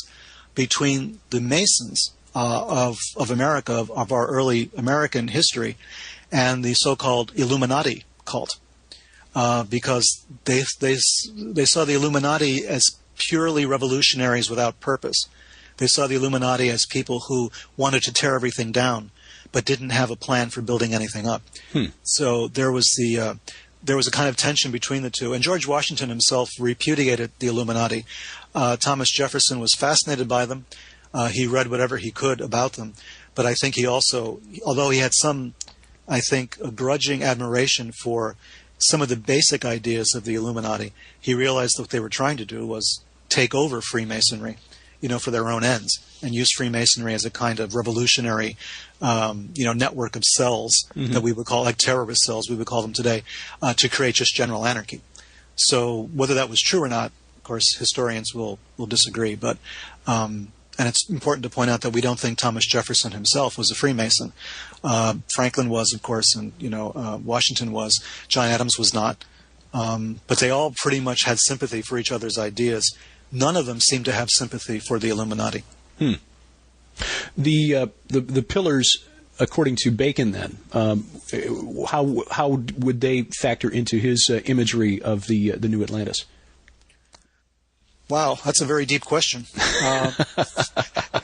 between the Masons of America, of our early American history, and the so-called Illuminati cult, because they saw the Illuminati as purely revolutionaries without purpose. They saw the Illuminati as people who wanted to tear everything down, but didn't have a plan for building anything up. So there was a kind of tension between the two. And George Washington himself repudiated the Illuminati. Thomas Jefferson was fascinated by them. He read whatever he could about them. But I think he also, although he had some, I think, a grudging admiration for some of the basic ideas of the Illuminati, he realized that what they were trying to do was take over Freemasonry, for their own ends, and use Freemasonry as a kind of revolutionary, network of cells that we would call, like terrorist cells, we would call them today, to create just general anarchy. So whether that was true or not, of course, historians will disagree. But and it's important to point out that we don't think Thomas Jefferson himself was a Freemason. Franklin was, of course, and Washington was. John Adams was not. But they all pretty much had sympathy for each other's ideas, none of them seem to have sympathy for the Illuminati. The pillars, according to Bacon, then, how would they factor into his imagery of the New Atlantis? Wow, that's a very deep question, and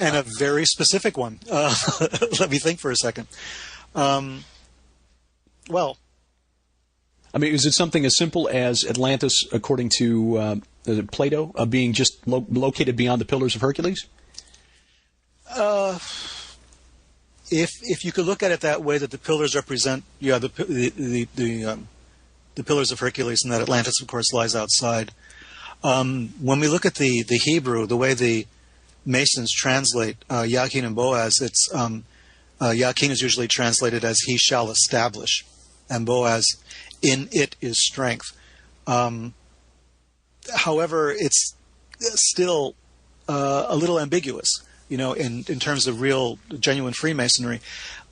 a very specific one. Let me think for a second. Well, I mean, is it something as simple as Atlantis, according to Plato, being just located beyond the Pillars of Hercules? If you could look at it that way, that the pillars represent, the Pillars of Hercules, and that Atlantis, of course, lies outside. When we look at the Hebrew, the way the Masons translate Yakin and Boaz, it's Yakin is usually translated as "he shall establish," and Boaz, "in it is strength." However, it's still a little ambiguous, in terms of real, genuine Freemasonry.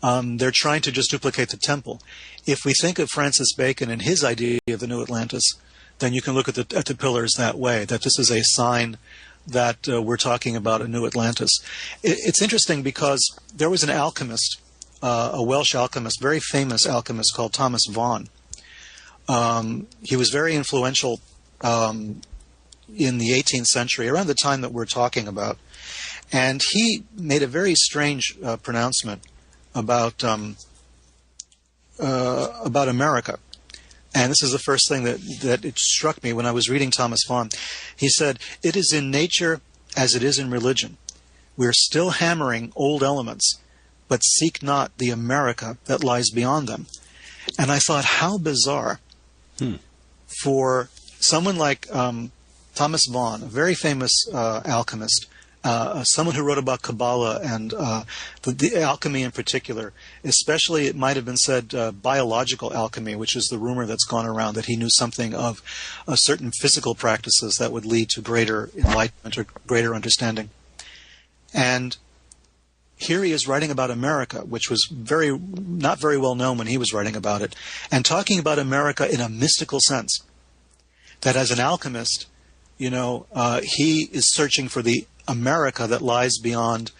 They're trying to just duplicate the temple. If we think of Francis Bacon and his idea of the New Atlantis, then you can look at the pillars that way, that this is a sign that we're talking about a New Atlantis. It's interesting because there was an alchemist, a Welsh alchemist, very famous alchemist called Thomas Vaughan. He was very influential in the 18th century, around the time that we're talking about. And he made a very strange pronouncement about America. And this is the first thing that it struck me when I was reading Thomas Vaughan. He said, "It is in nature as it is in religion. We're still hammering old elements, but seek not the America that lies beyond them." And I thought, how bizarre for someone like Thomas Vaughan, a very famous alchemist, someone who wrote about Kabbalah and the alchemy in particular, especially, it might have been said, biological alchemy, which is the rumor that's gone around that he knew something of certain physical practices that would lead to greater enlightenment or greater understanding. And here he is writing about America, which was not very well known when he was writing about it, and talking about America in a mystical sense. That as an alchemist, he is searching for the America that lies beyond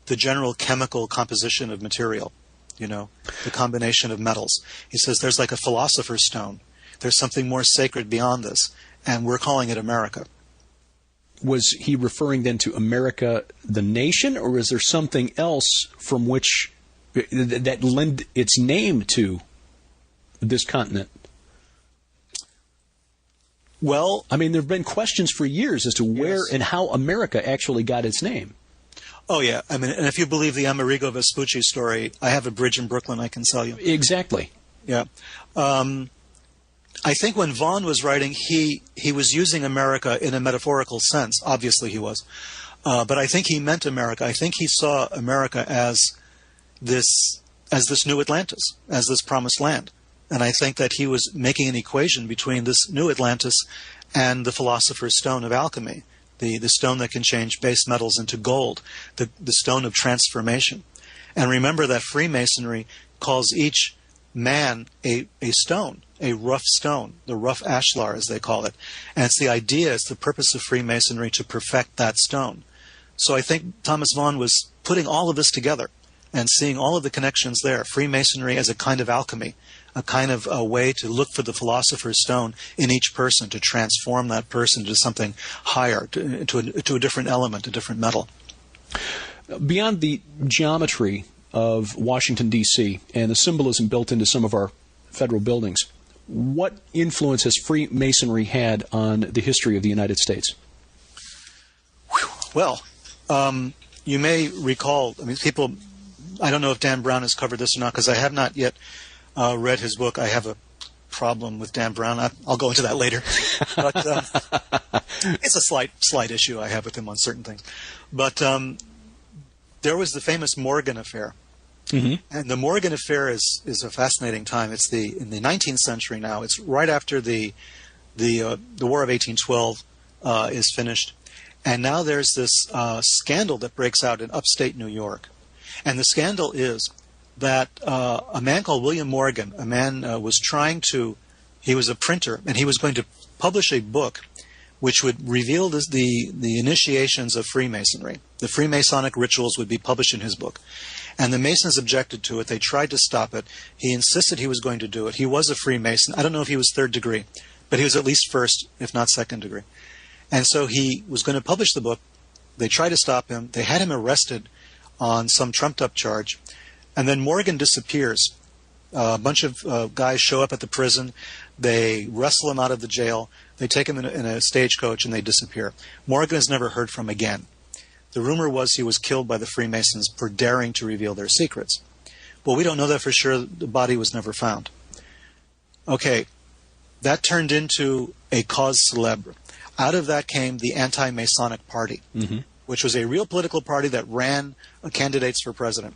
the general chemical composition of material, the combination of metals. He says there's like a philosopher's stone. There's something more sacred beyond this, and we're calling it America. Was he referring then to America, the nation, or is there something else from which that lend its name to this continent? Well, I mean, there have been questions for years as to where and how America actually got its name. Oh, yeah. I mean, and if you believe the Amerigo Vespucci story, I have a bridge in Brooklyn I can sell you. Exactly. Yeah. I think when Vaughan was writing, he was using America in a metaphorical sense. Obviously he was. But I think he meant America. I think he saw America as this new Atlantis, as this promised land. And I think that he was making an equation between this new Atlantis and the philosopher's stone of alchemy, the stone that can change base metals into gold, the stone of transformation. And remember that Freemasonry calls each man a stone, a rough stone, the rough ashlar as they call it. And it's the purpose of Freemasonry to perfect that stone. So I think Thomas Vaughan was putting all of this together and seeing all of the connections there. Freemasonry as a kind of alchemy, a kind of a way to look for the philosopher's stone in each person, to transform that person to something higher, to a different element, a different metal. Beyond the geometry of Washington, D.C., and the symbolism built into some of our federal buildings, what influence has Freemasonry had on the history of the United States? Well, you may recall, people, I don't know if Dan Brown has covered this or not, because I have not yet read his book. I have a problem with Dan Brown. I'll go into that later. But it's a slight issue I have with him on certain things. But there was the famous Morgan affair. Mm-hmm. And the Morgan affair is a fascinating time. It's in the 19th century now. It's right after the War of 1812 is finished. And now there's this scandal that breaks out in upstate New York. And the scandal is that a man called William Morgan, he was a printer, and he was going to publish a book which would reveal the initiations of Freemasonry. The Freemasonic rituals would be published in his book. And the Masons objected to it. They tried to stop it. He insisted he was going to do it. He was a Freemason. I don't know if he was third degree, but he was at least first, if not second degree. And so he was going to publish the book. They tried to stop him. They had him arrested on some trumped-up charge. And then Morgan disappears. A bunch of guys show up at the prison. They wrestle him out of the jail. They take him in a stagecoach, and they disappear. Morgan is never heard from again. The rumor was he was killed by the Freemasons for daring to reveal their secrets. Well, we don't know that for sure. The body was never found. Okay, that turned into a cause célèbre. Out of that came the Anti-Masonic Party, which was a real political party that ran candidates for president.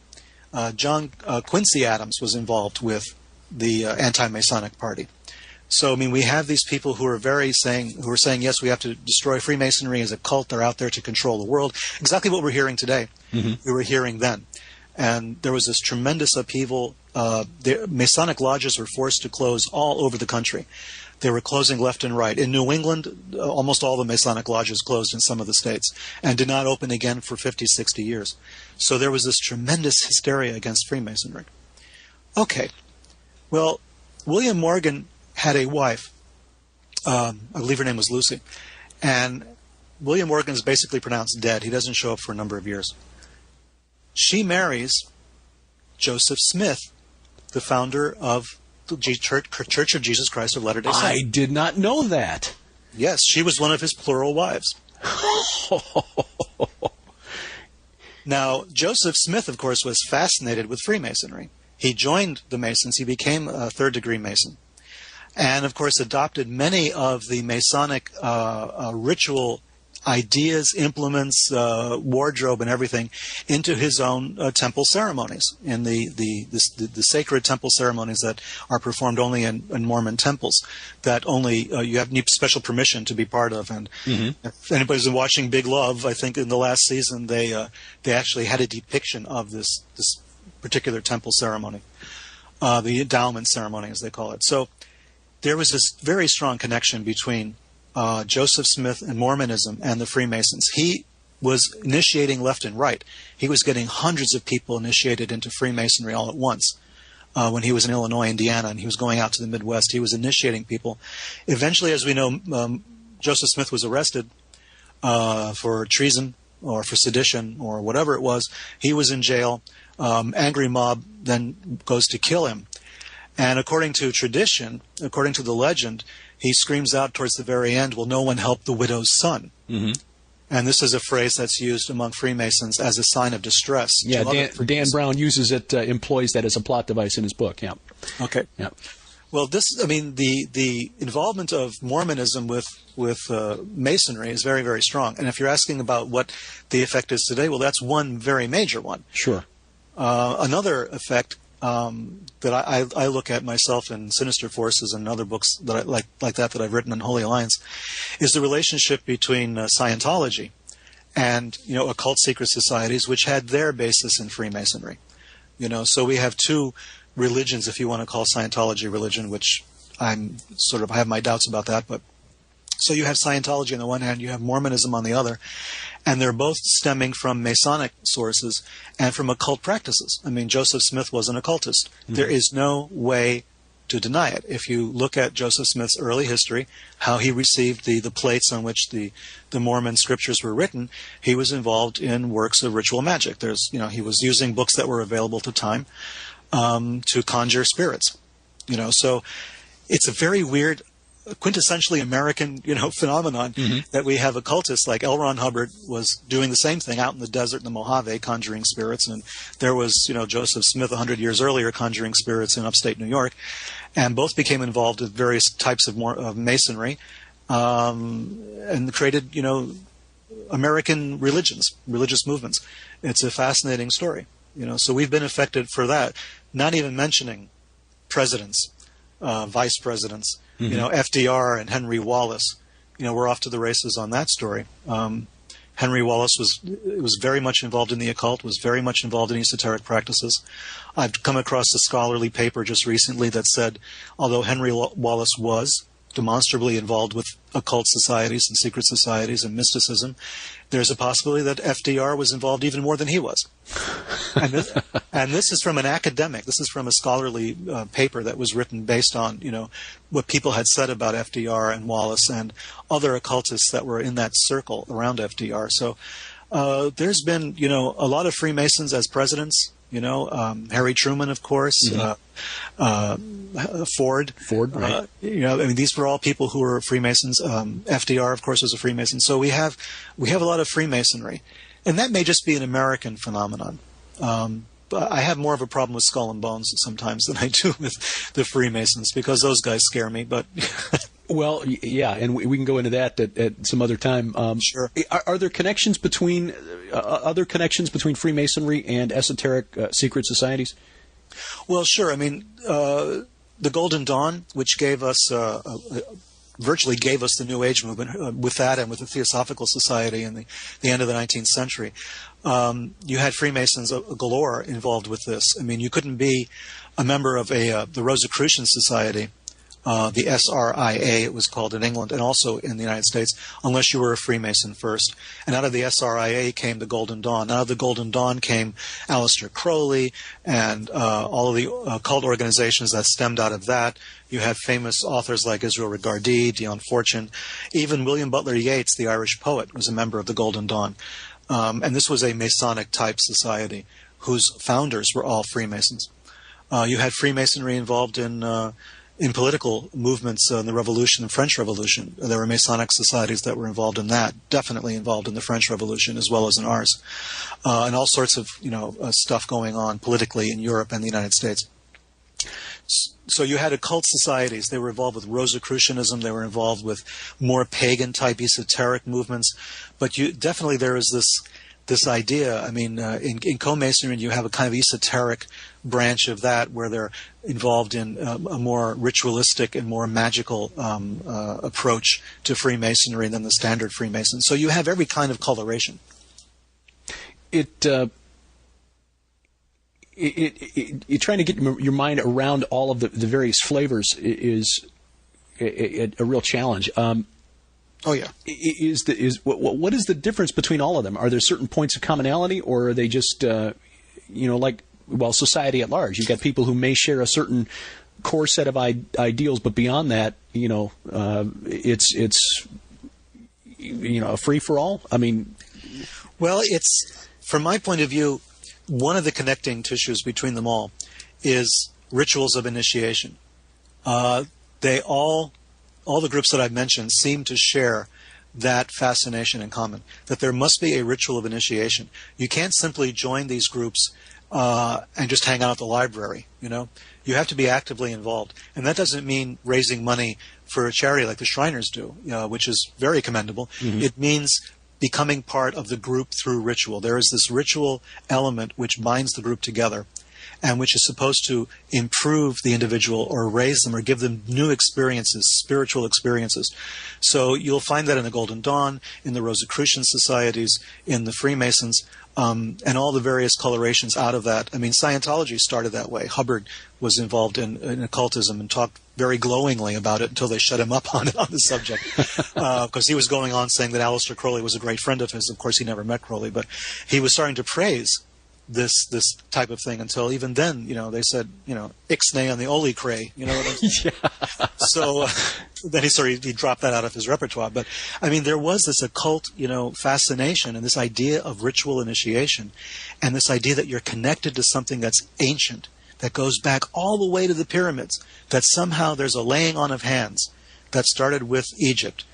John Quincy Adams was involved with the Anti-Masonic Party. So, I mean, we have these people who are saying, yes, we have to destroy Freemasonry as a cult. They're out there to control the world. Exactly what we're hearing today. We were hearing then. And there was this tremendous upheaval. The Masonic lodges were forced to close all over the country. They were closing left and right. In New England, almost all the Masonic lodges closed in some of the states and did not open again for 50, 60 years. So there was this tremendous hysteria against Freemasonry. Okay. Well, William Morgan had a wife. I believe her name was Lucy. And William Morgan is basically pronounced dead. He doesn't show up for a number of years. She marries Joseph Smith, the founder of the Church of Jesus Christ of Latter-day Saints. I did not know that. Yes, she was one of his plural wives. Now, Joseph Smith, of course, was fascinated with Freemasonry. He joined the Masons. He became a third-degree Mason. And, of course, adopted many of the Masonic ritual ideas, implements, wardrobe, and everything into his own temple ceremonies, in the sacred temple ceremonies that are performed only in Mormon temples, that only you need special permission to be part of. And if anybody's been watching Big Love, I think in the last season they actually had a depiction of this particular temple ceremony, the endowment ceremony, as they call it. So there was this very strong connection between Joseph Smith and Mormonism and the Freemasons. He was initiating left and right. He was getting hundreds of people initiated into Freemasonry all at once when he was in Illinois, Indiana, and he was going out to the Midwest. He was initiating people. Eventually, as we know, Joseph Smith was arrested for treason or for sedition or whatever it was. He was in jail. Angry mob then goes to kill him. And according to tradition, according to the legend, he screams out towards the very end, "Will no one help the widow's son?" And this is a phrase that's used among Freemasons as a sign of distress. Yeah, Dan Brown uses it, employs that as a plot device in his book. Yeah. Okay. Yeah. Well, the involvement of Mormonism with Masonry is very, very strong. And if you're asking about what the effect is today, well, that's one very major one. Sure. Another effect that I look at myself in Sinister Forces and other books that I like that I've written on Holy Alliance is the relationship between Scientology and occult secret societies, which had their basis in Freemasonry. So we have two religions, if you want to call Scientology religion, which I have my doubts about that, but so you have Scientology on the one hand, you have Mormonism on the other, and they're both stemming from Masonic sources and from occult practices. I mean, Joseph Smith was an occultist. There is no way to deny it. If you look at Joseph Smith's early history, how he received the plates on which the Mormon scriptures were written, he was involved in works of ritual magic. He was using books that were available at the time to conjure spirits. So it's a very weird, quintessentially American, phenomenon that we have occultists like L. Ron Hubbard was doing the same thing out in the desert in the Mojave, conjuring spirits, and there was, Joseph Smith 100 years earlier conjuring spirits in upstate New York, and both became involved with various types of Masonry, and created, American religious movements. It's a fascinating story, so we've been affected for that, not even mentioning presidents, vice presidents, FDR and Henry Wallace, we're off to the races on that story. Henry Wallace was very much involved in the occult, was very much involved in esoteric practices. I've come across a scholarly paper just recently that said, although Henry Wallace was demonstrably involved with occult societies and secret societies and mysticism. There's a possibility that FDR was involved even more than he was. And this is from an academic. This is from a scholarly paper that was written based on, what people had said about FDR and Wallace and other occultists that were in that circle around FDR. So there's been, a lot of Freemasons as presidents. Harry Truman, of course, Ford. Ford, right. These were all people who were Freemasons. FDR, of course, was a Freemason. So we have a lot of Freemasonry, and that may just be an American phenomenon. But I have more of a problem with Skull and Bones sometimes than I do with the Freemasons, because those guys scare me. But well, yeah, and we can go into that at some other time. Sure. Are there connections between other connections between Freemasonry and esoteric secret societies? Well, sure. The Golden Dawn, which gave us virtually gave us the New Age movement, with that and with the Theosophical Society in the end of the 19th century. You had Freemasons galore involved with this. You couldn't be a member of the Rosicrucian Society, the SRIA it was called in England and also in the United States, unless you were a Freemason first. And out of the SRIA came the Golden Dawn. Out of the Golden Dawn came Aleister Crowley and all of the occult organizations that stemmed out of that. You had famous authors like Israel Regardie, Dion Fortune. Even William Butler Yeats, the Irish poet, was a member of the Golden Dawn. And this was a Masonic type society whose founders were all Freemasons. You had Freemasonry involved in political movements in the Revolution, the French Revolution. There were Masonic societies that were involved in that, definitely involved in the French Revolution as well as in ours, and all sorts of stuff going on politically in Europe and the United States. So you had occult societies. They were involved with Rosicrucianism. They were involved with more pagan-type esoteric movements. But definitely there is this idea. In co-masonry, you have a kind of esoteric branch of that where they're involved in a more ritualistic and more magical approach to Freemasonry than the standard Freemason. So you have every kind of coloration. Trying to get your mind around all of the various flavors is a real challenge. Oh yeah. What is the difference between all of them? Are there certain points of commonality, or are they just society at large? You've got people who may share a certain core set of ideals, but beyond that, it's a free for all. Well, it's, from my point of view, one of the connecting tissues between them all is rituals of initiation. They all the groups that I've mentioned seem to share that fascination in common, that there must be a ritual of initiation. You can't simply join these groups and just hang out at the library, You have to be actively involved. And that doesn't mean raising money for a charity like the Shriners do, which is very commendable. Mm-hmm. It means becoming part of the group through ritual. There is this ritual element which binds the group together and which is supposed to improve the individual or raise them or give them new experiences, spiritual experiences. So you'll find that in the Golden Dawn, in the Rosicrucian societies, in the Freemasons, and all the various colorations out of that. Scientology started that way. Hubbard was involved in occultism and talked very glowingly about it until they shut him up on the subject, because he was going on saying that Aleister Crowley was a great friend of his. Of course, he never met Crowley, but he was starting to praise this type of thing until even then, they said, ixnay on the oli cray, what I'm saying? Yeah. So then he dropped that out of his repertoire. But there was this occult, fascination and this idea of ritual initiation and this idea that you're connected to something that's ancient, that goes back all the way to the pyramids, that somehow there's a laying on of hands that started with Egypt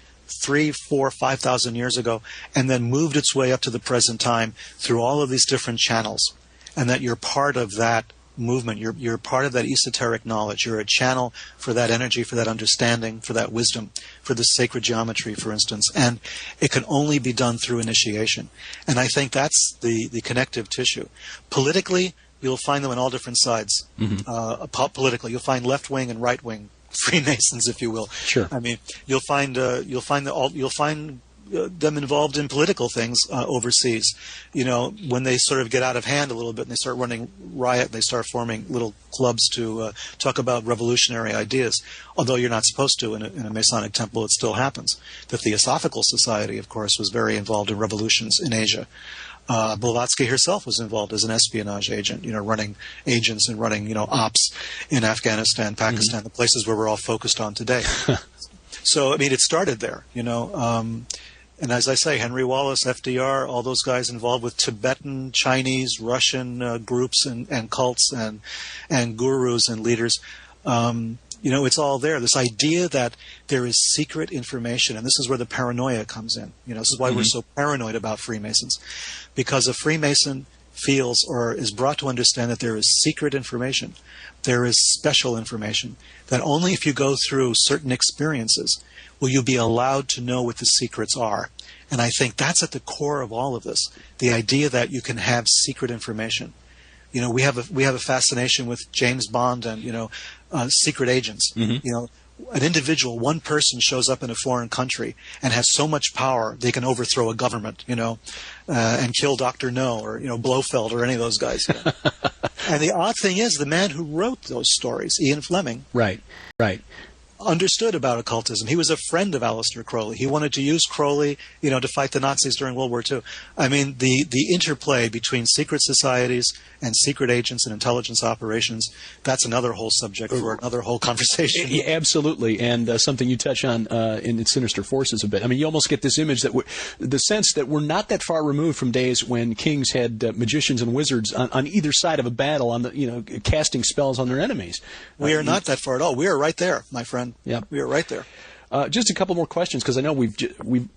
3,000, 4,000, 5,000 years ago, and then moved its way up to the present time through all of these different channels, and that you're part of that movement. You're part of that esoteric knowledge. You're a channel for that energy, for that understanding, for that wisdom, for the sacred geometry, for instance. And it can only be done through initiation. And I think that's the connective tissue. Politically, you'll find them on all different sides. Mm-hmm. Politically, you'll find left-wing and right-wing Freemasons, if you will. Sure. You'll find them involved in political things overseas. When they sort of get out of hand a little bit and they start running riot, they start forming little clubs to talk about revolutionary ideas. Although you're not supposed to in a Masonic temple, it still happens. The Theosophical Society, of course, was very involved in revolutions in Asia. Blavatsky herself was involved as an espionage agent, running agents and running, ops in Afghanistan, Pakistan, the places where we're all focused on today. So, it started there, and as I say, Henry Wallace, FDR, all those guys involved with Tibetan, Chinese, Russian groups and cults and gurus and leaders. It's all there. This idea that there is secret information, and this is where the paranoia comes in. This is why we're so paranoid about Freemasons, because a Freemason feels or is brought to understand that there is secret information, there is special information, that only if you go through certain experiences will you be allowed to know what the secrets are. And I think that's at the core of all of this, the idea that you can have secret information. We have a fascination with James Bond and secret agents. An individual, one person shows up in a foreign country and has so much power they can overthrow a government, and kill Dr. No or Blofeld or any of those guys. And the odd thing is, the man who wrote those stories, Ian Fleming, right, understood about occultism. He was a friend of Aleister Crowley. He wanted to use Crowley, to fight the Nazis during World War II. The interplay between secret societies and secret agents and intelligence operations, that's another whole subject for another whole conversation. Yeah, absolutely, and something you touch on in Sinister Forces a bit. You almost get this image that the sense that we're not that far removed from days when kings had magicians and wizards on either side of a battle, on the casting spells on their enemies. We are not that far at all. We are right there, my friend. Yeah, we are right there. Just a couple more questions, because I know we've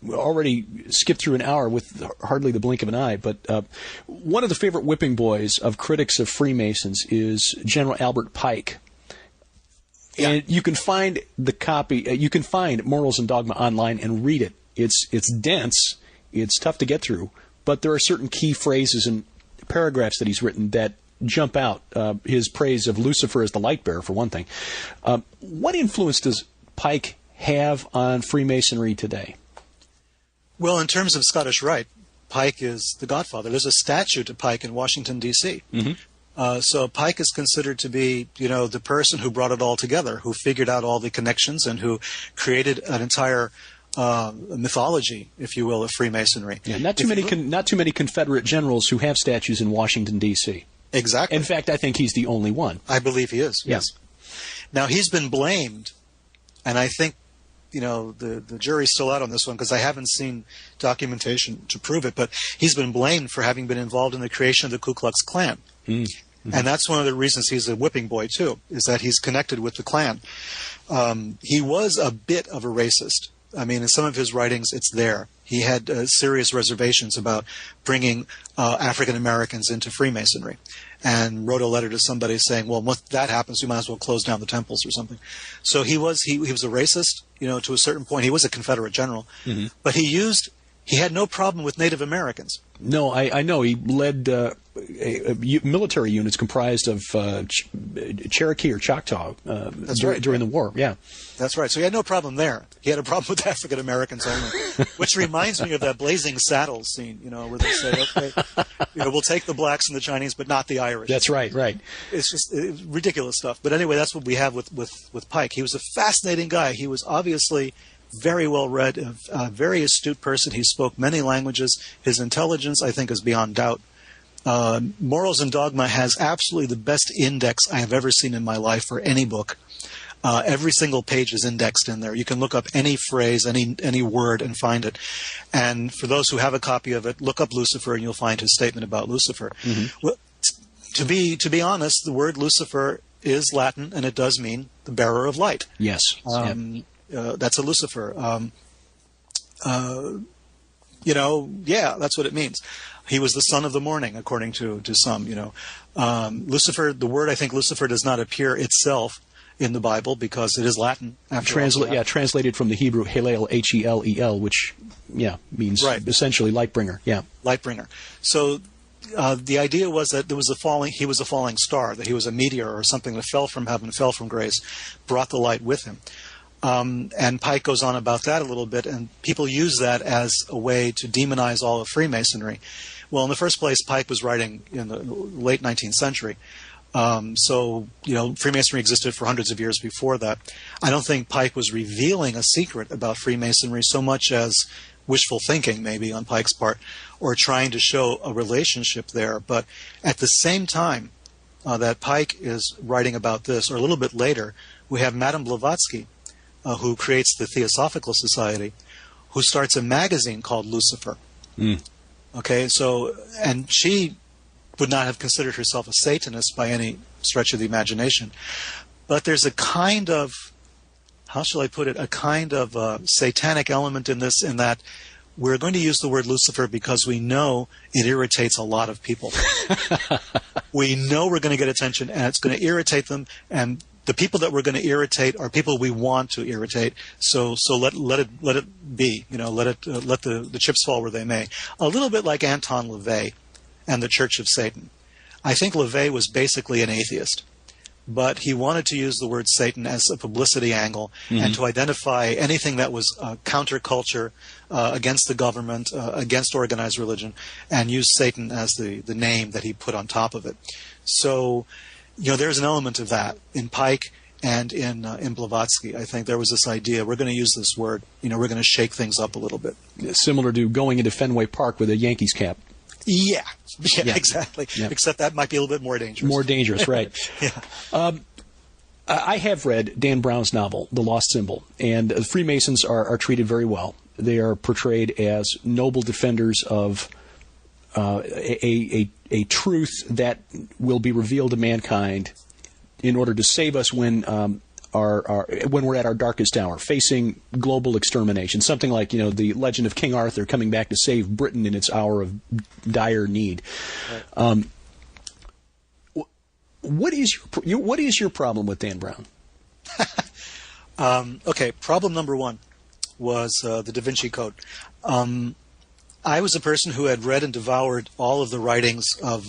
already skipped through an hour with hardly the blink of an eye. But one of the favorite whipping boys of critics of Freemasons is General Albert Pike. Yeah. And you can find the copy. You can find Morals and Dogma online and read it. It's dense. It's tough to get through. But there are certain key phrases and paragraphs that he's written that jump out. His praise of Lucifer as the light bearer, for one thing. What influence does Pike have on Freemasonry today? Well, in terms of Scottish Rite, Pike is the godfather. There's a statue to Pike in Washington, D.C. So Pike is considered to be, the person who brought it all together, who figured out all the connections and who created an entire mythology, if you will, of Freemasonry. Yeah, not too many Confederate generals who have statues in Washington, D.C. Exactly. In fact, I think he's the only one. I believe he is, yes. Now, he's been blamed, and I think, the jury's still out on this one because I haven't seen documentation to prove it, but he's been blamed for having been involved in the creation of the Ku Klux Klan. And that's one of the reasons he's a whipping boy, too, is that he's connected with the Klan. He was a bit of a racist. In some of his writings, it's there. He had serious reservations about bringing African Americans into Freemasonry, and wrote a letter to somebody saying, well, once that happens, we might as well close down the temples or something. So he was a racist, to a certain point. He was a Confederate general, but he had no problem with Native Americans. No, I know. He led military units comprised of Cherokee or Choctaw during the war. Yeah, that's right. So he had no problem there. He had a problem with African Americans only, which reminds me of that Blazing Saddles scene, where they say, okay, we'll take the blacks and the Chinese, but not the Irish. That's right. It's just ridiculous stuff. But anyway, that's what we have with Pike. He was a fascinating guy. He was obviously very well read, a very astute person. He spoke many languages. His intelligence, I think, is beyond doubt. Morals and Dogma has absolutely the best index I have ever seen in my life for any book. Every single page is indexed in there. You can look up any phrase, any word, and find it. And for those who have a copy of it, look up Lucifer, and you'll find his statement about Lucifer. Well, to be honest, the word Lucifer is Latin, and it does mean the bearer of light. Yes. That's a Lucifer. That's what it means. He was the son of the morning, according to some. Lucifer. The word, I think, Lucifer does not appear itself in the Bible because it is Latin. Translated from the Hebrew Hillel, Helel, which means essentially light bringer. Yeah, light bringer. So the idea was that he was a falling star, that he was a meteor or something that fell from heaven, fell from grace, brought the light with him. And Pike goes on about that a little bit, and people use that as a way to demonize all of Freemasonry. Well, in the first place, Pike was writing in the late 19th century. So, Freemasonry existed for hundreds of years before that. I don't think Pike was revealing a secret about Freemasonry so much as wishful thinking, maybe, on Pike's part, or trying to show a relationship there. But at the same time that Pike is writing about this, or a little bit later, we have Madame Blavatsky, who creates the Theosophical Society, who starts a magazine called Lucifer. Okay, and she would not have considered herself a Satanist by any stretch of the imagination. But there's a kind of, how shall I put it, a kind of satanic element in this, in that we're going to use the word Lucifer because we know it irritates a lot of people. We know we're going to get attention, and it's going to irritate them, and the people that we're going to irritate are people we want to irritate. So let it be. Let the chips fall where they may. A little bit like Anton LaVey and the Church of Satan. I think LaVey was basically an atheist, but he wanted to use the word Satan as a publicity angle and to identify anything that was counterculture, against the government, against organized religion, and use Satan as the name that he put on top of it. So, there's an element of that in Pike and in Blavatsky. I think there was this idea, we're going to use this word, we're going to shake things up a little bit. Similar to going into Fenway Park with a Yankees cap. Yeah, exactly. Yeah. Except that might be a little bit more dangerous. More dangerous, right. Yeah. I have read Dan Brown's novel, The Lost Symbol, and Freemasons are treated very well. They are portrayed as noble defenders of a truth that will be revealed to mankind in order to save us when we're at our darkest hour, facing global extermination. Something like the legend of King Arthur coming back to save Britain in its hour of dire need. Right. What is your problem with Dan Brown? Okay, problem number one was the Da Vinci Code. I was a person who had read and devoured all of the writings of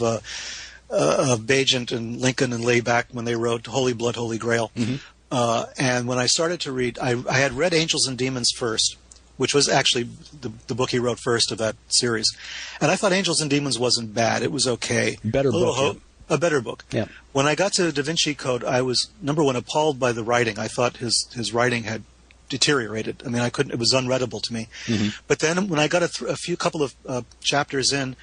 Bagent and Lincoln and Layback when they wrote Holy Blood, Holy Grail. And when I started to read, I had read Angels and Demons first, which was actually the book he wrote first of that series. And I thought Angels and Demons wasn't bad. It was okay. Better book. A better book. Yeah. When I got to Da Vinci Code, I was, number one, appalled by the writing. I thought his writing had deteriorated. I mean, it was unreadable to me. But then when I got a couple of chapters in,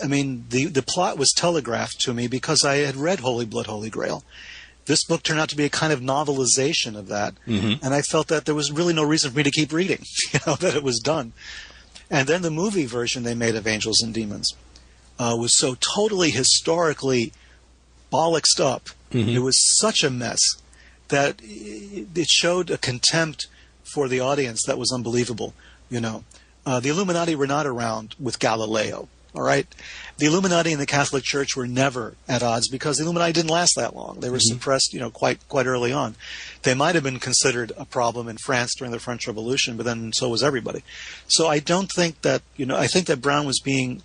I mean, the plot was telegraphed to me because I had read Holy Blood, Holy Grail. This book turned out to be a kind of novelization of that, and I felt that there was really no reason for me to keep reading, that it was done. And then the movie version they made of Angels and Demons was so totally historically bollocksed up. It was such a mess that it showed a contempt for the audience that was unbelievable. The Illuminati were not around with Galileo. All right, the Illuminati and the Catholic Church were never at odds because the Illuminati didn't last that long. They were suppressed, quite early on. They might have been considered a problem in France during the French Revolution, but then so was everybody. So I don't think that I think that Brown was being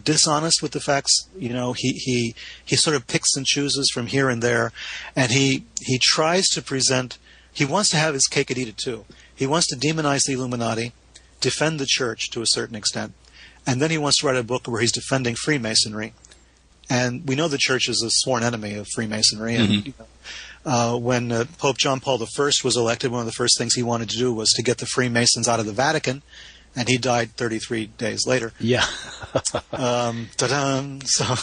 dishonest with the facts. He sort of picks and chooses from here and there, and he tries to present. He wants to have his cake and eat it too. He wants to demonize the Illuminati, defend the Church to a certain extent. And then he wants to write a book where he's defending Freemasonry. And we know the Church is a sworn enemy of Freemasonry. And when Pope John Paul I was elected, one of the first things he wanted to do was to get the Freemasons out of the Vatican. And he died 33 days later. Yeah. Ta-da! So,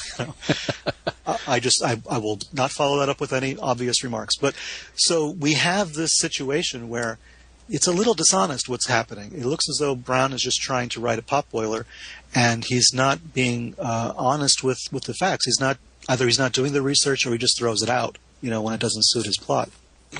I will not follow that up with any obvious remarks. But so we have this situation where it's a little dishonest what's happening. It looks as though Brown is just trying to write a potboiler, and he's not being honest with the facts. Either he's not doing the research or he just throws it out, when it doesn't suit his plot.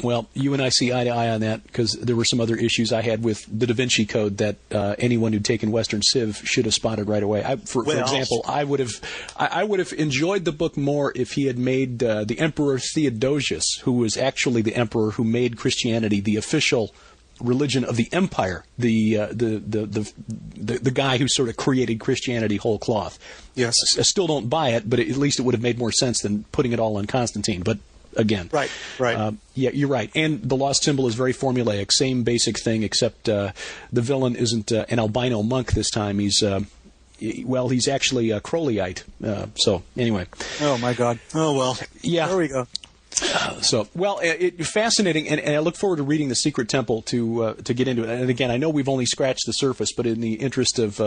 Well, you and I see eye to eye on that because there were some other issues I had with the Da Vinci Code that anyone who'd taken Western Civ should have spotted right away. For example, I would have enjoyed the book more if he had made the Emperor Theodosius, who was actually the emperor who made Christianity the official religion of the empire, the guy who sort of created Christianity whole cloth. Yes. I still don't buy it, but at least it would have made more sense than putting it all on Constantine. But again. Right. Yeah, you're right. And the lost symbol is very formulaic. Same basic thing, except the villain isn't an albino monk this time. He's actually a Crowleyite. So anyway. Oh my God. Oh well. Yeah. There we go. Fascinating, and I look forward to reading The Secret Temple to get into it. And again, I know we've only scratched the surface, but in the interest of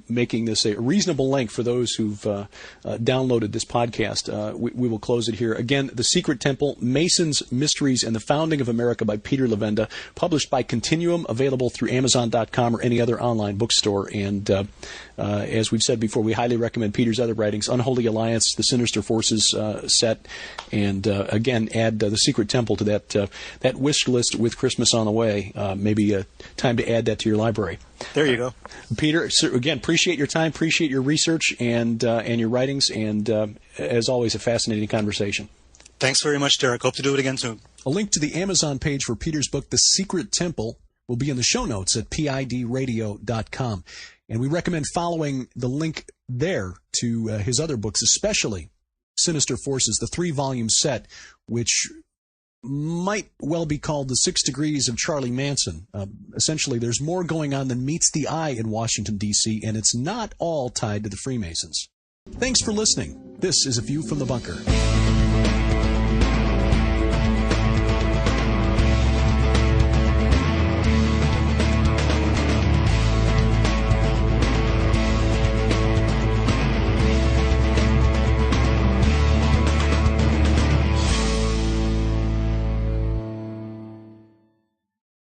making this a reasonable length for those who've downloaded this podcast, we will close it here. Again, The Secret Temple: Masons, Mysteries, and the Founding of America by Peter Levenda, published by Continuum, available through Amazon.com or any other online bookstore. And as we've said before, we highly recommend Peter's other writings: Unholy Alliance, the Sinister Forces set, and again, add The Secret Temple to that wish list with Christmas on the way. Maybe time to add that to your library. There you go. Peter, again, appreciate your time, appreciate your research and your writings, and as always, a fascinating conversation. Thanks very much, Derek. Hope to do it again soon. A link to the Amazon page for Peter's book, The Secret Temple, will be in the show notes at pidradio.com. And we recommend following the link there to his other books, especially Sinister Forces, the 3-volume set, which might well be called the 6 Degrees of Charlie Manson. Essentially, there's more going on than meets the eye in Washington, D.C., and it's not all tied to the Freemasons. Thanks for listening. This is A View from the Bunker.